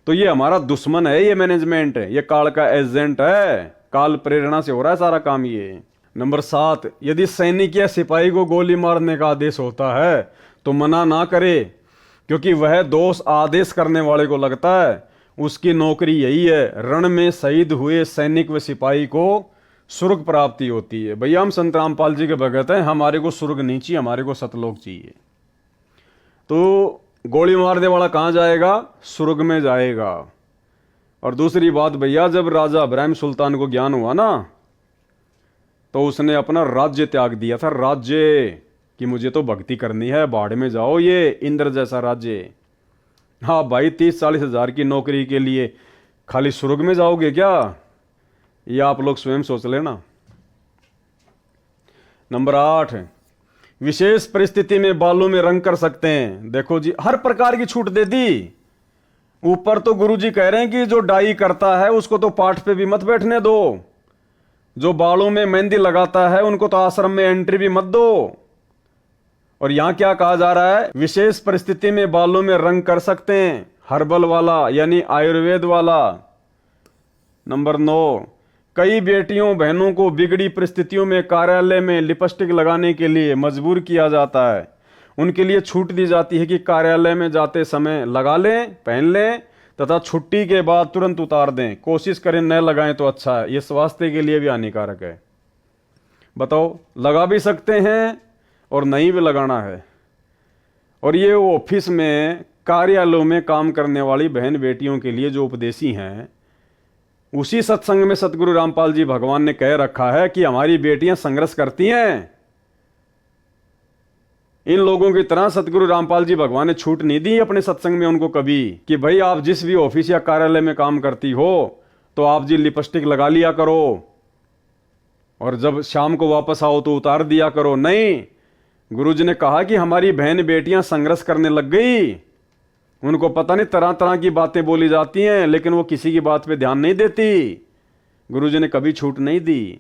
तो ये हमारा दुश्मन है, ये मैनेजमेंट है, ये काल का एजेंट है, काल प्रेरणा से हो रहा है सारा काम ये। नंबर 7, यदि सैनिक या सिपाही को गोली मारने का आदेश होता है तो मना ना करे, क्योंकि वह दोष आदेश करने वाले को लगता है। उसकी नौकरी यही है, रण में शहीद हुए सैनिक व सिपाही को स्वर्ग प्राप्ति होती है। भैया हम संत रामपाल जी के भगत हैं, हमारे को स्वर्ग नहीं चाहिए, हमारे को सतलोक चाहिए। तो गोली मारने वाला कहाँ जाएगा? स्वर्ग में जाएगा। और दूसरी बात भैया, जब राजा इब्राहिम सुल्तान को ज्ञान हुआ ना तो उसने अपना राज्य त्याग दिया था, राज्य कि मुझे तो भक्ति करनी है, बाढ़ में जाओ, ये इंद्र जैसा राज्य। हाँ भाई 30-40 हजार की नौकरी के लिए खाली स्वर्ग में जाओगे क्या? ये आप लोग स्वयं सोच लेना। नंबर 8, विशेष परिस्थिति में बालों में रंग कर सकते हैं। देखो जी, हर प्रकार की छूट दे दी। ऊपर तो गुरुजी कह रहे हैं कि जो डाई करता है उसको तो पाठ पे भी मत बैठने दो, जो बालों में मेहंदी लगाता है उनको तो आश्रम में एंट्री भी मत दो। और यहां क्या कहा जा रहा है, विशेष परिस्थिति में बालों में रंग कर सकते हैं, हर्बल वाला यानी आयुर्वेद वाला। नंबर 9, कई बेटियों बहनों को बिगड़ी परिस्थितियों में कार्यालय में लिपस्टिक लगाने के लिए मजबूर किया जाता है। उनके लिए छूट दी जाती है कि कार्यालय में जाते समय लगा लें, पहन लें तथा छुट्टी के बाद तुरंत उतार दें। कोशिश करें न लगाएं तो अच्छा है, ये स्वास्थ्य के लिए भी हानिकारक है। बताओ, लगा भी सकते हैं और नहीं भी लगाना है। और ये ऑफिस में कार्यालयों में काम करने वाली बहन बेटियों के लिए जो उपदेशी हैं, उसी सत्संग में सतगुरु रामपाल जी भगवान ने कह रखा है कि हमारी बेटियां संघर्ष करती हैं। इन लोगों की तरह सतगुरु रामपाल जी भगवान ने छूट नहीं दी अपने सत्संग में उनको कभी कि भाई आप जिस भी ऑफिस या कार्यालय में काम करती हो तो आप जी लिपस्टिक लगा लिया करो और जब शाम को वापस आओ तो उतार दिया करो। नहीं, गुरुजी ने कहा कि हमारी बहन बेटियां संघर्ष करने लग गई। उनको पता नहीं तरह तरह की बातें बोली जाती हैं, लेकिन वो किसी की बात पे ध्यान नहीं देती। गुरुजी ने कभी छूट नहीं दी।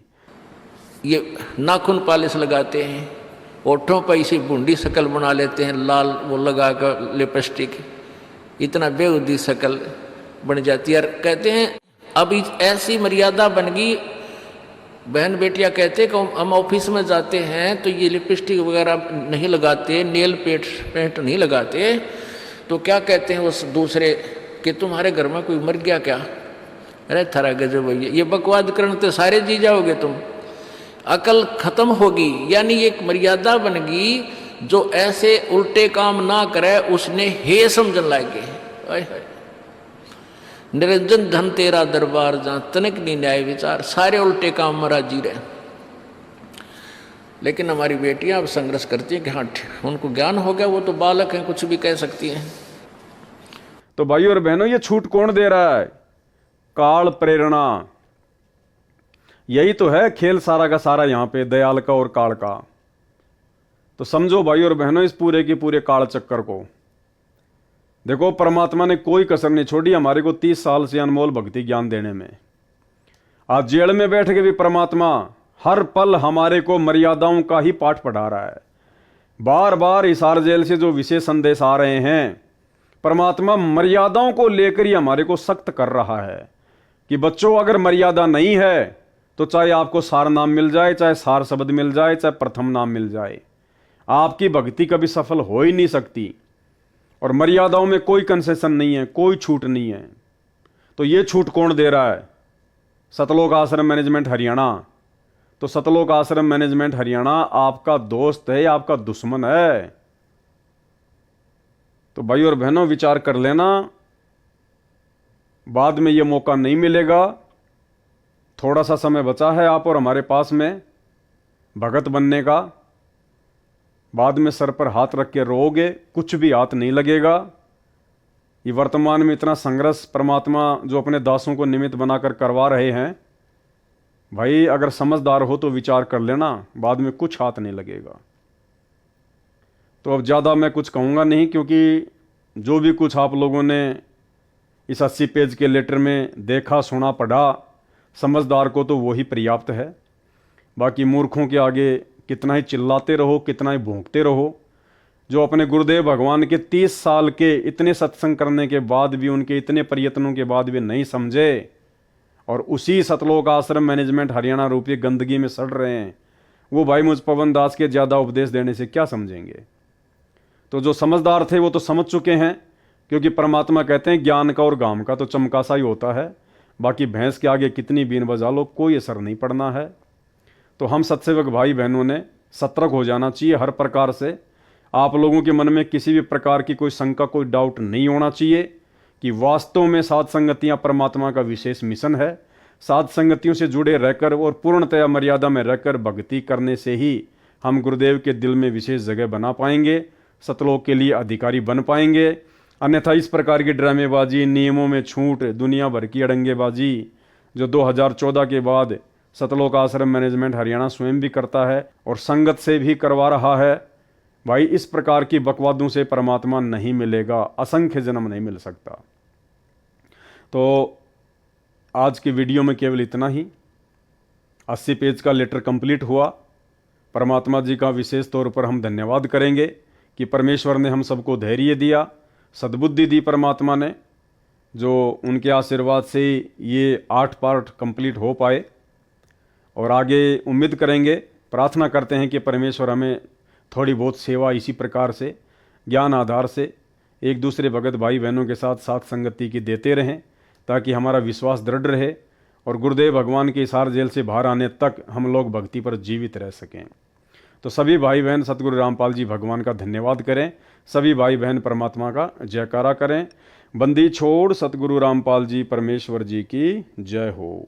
ये नाखून पॉलिश लगाते हैं, होठों पर इसी बूंदी शक्ल बना लेते हैं, लाल वो लगा कर लिपस्टिक, इतना बेहुदी शक्ल बन जाती है। और कहते हैं अब ऐसी मर्यादा बन गई, बहन बेटियां कहते हैं कि हम ऑफिस में जाते हैं तो ये लिपस्टिक वगैरह नहीं लगाते, नेल पेंट नहीं लगाते, तो क्या कहते हैं उस दूसरे कि तुम्हारे घर में कोई मर गया क्या? अरे थारा गजब भैया, ये बकवाद करने तो सारे जी जाओगे तुम, अकल खत्म होगी। यानी एक मर्यादा बन गई, जो ऐसे उल्टे काम ना करे उसने हे समझन लागे। निरंजन धन तेरा दरबार जहाँ तनिक नहीं न्याय विचार, सारे उल्टे काम में राजी रहे। लेकिन हमारी बेटियां अब संघर्ष करती हैं कि हाँ उनको ज्ञान हो गया, वो तो बालक हैं, कुछ भी कह सकती हैं। तो भाइयों और बहनों, ये छूट कौन दे रहा है? काल प्रेरणा। यही तो है खेल सारा का सारा यहां पे, दयाल का और काल का। तो समझो भाइयों और बहनों इस पूरे के पूरे काल चक्कर को। देखो, परमात्मा ने कोई कसर नहीं छोड़ी हमारे को 30 साल से अनमोल भक्ति ज्ञान देने में। आज जेल में बैठ के भी परमात्मा हर पल हमारे को मर्यादाओं का ही पाठ पढ़ा रहा है। बार बार हिसार जेल से जो विशेष संदेश आ रहे हैं, परमात्मा मर्यादाओं को लेकर ही हमारे को सख्त कर रहा है कि बच्चों, अगर मर्यादा नहीं है तो चाहे आपको सार नाम मिल जाए, चाहे सार शब्द मिल जाए, चाहे प्रथम नाम मिल जाए, आपकी भक्ति कभी सफल हो ही नहीं सकती। और मर्यादाओं में कोई कंसेशन नहीं है, कोई छूट नहीं है। तो ये छूट कौन दे रहा है? सतलोक आश्रम मैनेजमेंट हरियाणा। तो सतलोक आश्रम मैनेजमेंट हरियाणा आपका दोस्त है या आपका दुश्मन है? तो भाई और बहनों विचार कर लेना, बाद में ये मौका नहीं मिलेगा। थोड़ा सा समय बचा है आप और हमारे पास में भगत बनने का। बाद में सर पर हाथ रख के रोओगे, कुछ भी हाथ नहीं लगेगा। ये वर्तमान में इतना संघर्ष परमात्मा जो अपने दासों को निमित्त बनाकर करवा रहे हैं, भाई अगर समझदार हो तो विचार कर लेना, बाद में कुछ हाथ नहीं लगेगा। तो अब ज़्यादा मैं कुछ कहूँगा नहीं, क्योंकि जो भी कुछ आप लोगों ने इस 80 पेज के लेटर में देखा, सुना, पढ़ा, समझदार को तो वही पर्याप्त है। बाकी मूर्खों के आगे कितना ही चिल्लाते रहो, कितना ही भौंकते रहो। जो अपने गुरुदेव भगवान के 30 साल के इतने सत्संग करने के बाद भी, उनके इतने प्रयत्नों के बाद भी नहीं समझे और उसी सतलोक आश्रम मैनेजमेंट हरियाणा रूपी गंदगी में सड़ रहे हैं, वो भाई मुझ पवन दास के ज़्यादा उपदेश देने से क्या समझेंगे? तो जो समझदार थे वो तो समझ चुके हैं, क्योंकि परमात्मा कहते हैं ज्ञान का और गाम का तो चमकासा ही होता है, बाकी भैंस के आगे कितनी बीन बजा लो कोई असर नहीं पड़ना है। तो हम सत्सेवक भाई बहनों ने सतर्क हो जाना चाहिए हर प्रकार से। आप लोगों के मन में किसी भी प्रकार की कोई शंका, कोई डाउट नहीं होना चाहिए कि वास्तव में साध संगतियाँ परमात्मा का विशेष मिशन है। साध संगतियों से जुड़े रहकर और पूर्णतया मर्यादा में रहकर भक्ति करने से ही हम गुरुदेव के दिल में विशेष जगह बना पाएंगे, सतलोक के लिए अधिकारी बन पाएंगे। अन्यथा इस प्रकार की ड्रामेबाजी, नियमों में छूट, दुनिया भर की अड़ंगेबाजी जो 2014 के बाद सतलोक आश्रम मैनेजमेंट हरियाणा स्वयं भी करता है और संगत से भी करवा रहा है, भाई इस प्रकार की बकवादों से परमात्मा नहीं मिलेगा, असंख्य जन्म नहीं मिल सकता। तो आज की वीडियो में केवल इतना ही। 80 पेज का लेटर कंप्लीट हुआ। परमात्मा जी का विशेष तौर पर हम धन्यवाद करेंगे कि परमेश्वर ने हम सबको धैर्य दिया, सद्बुद्धि दी परमात्मा ने, जो उनके आशीर्वाद से ये 8 पार्ट कंप्लीट हो पाए। और आगे उम्मीद करेंगे, प्रार्थना करते हैं कि परमेश्वर हमें थोड़ी बहुत सेवा इसी प्रकार से ज्ञान आधार से एक दूसरे भगत भाई बहनों के साथ साथ संगति की देते रहें, ताकि हमारा विश्वास दृढ़ रहे और गुरुदेव भगवान के हिसार जेल से बाहर आने तक हम लोग भक्ति पर जीवित रह सकें। तो सभी भाई बहन सतगुरु रामपाल जी भगवान का धन्यवाद करें, सभी भाई बहन परमात्मा का जयकारा करें। बंदी छोड़ सतगुरु रामपाल जी परमेश्वर जी की जय हो।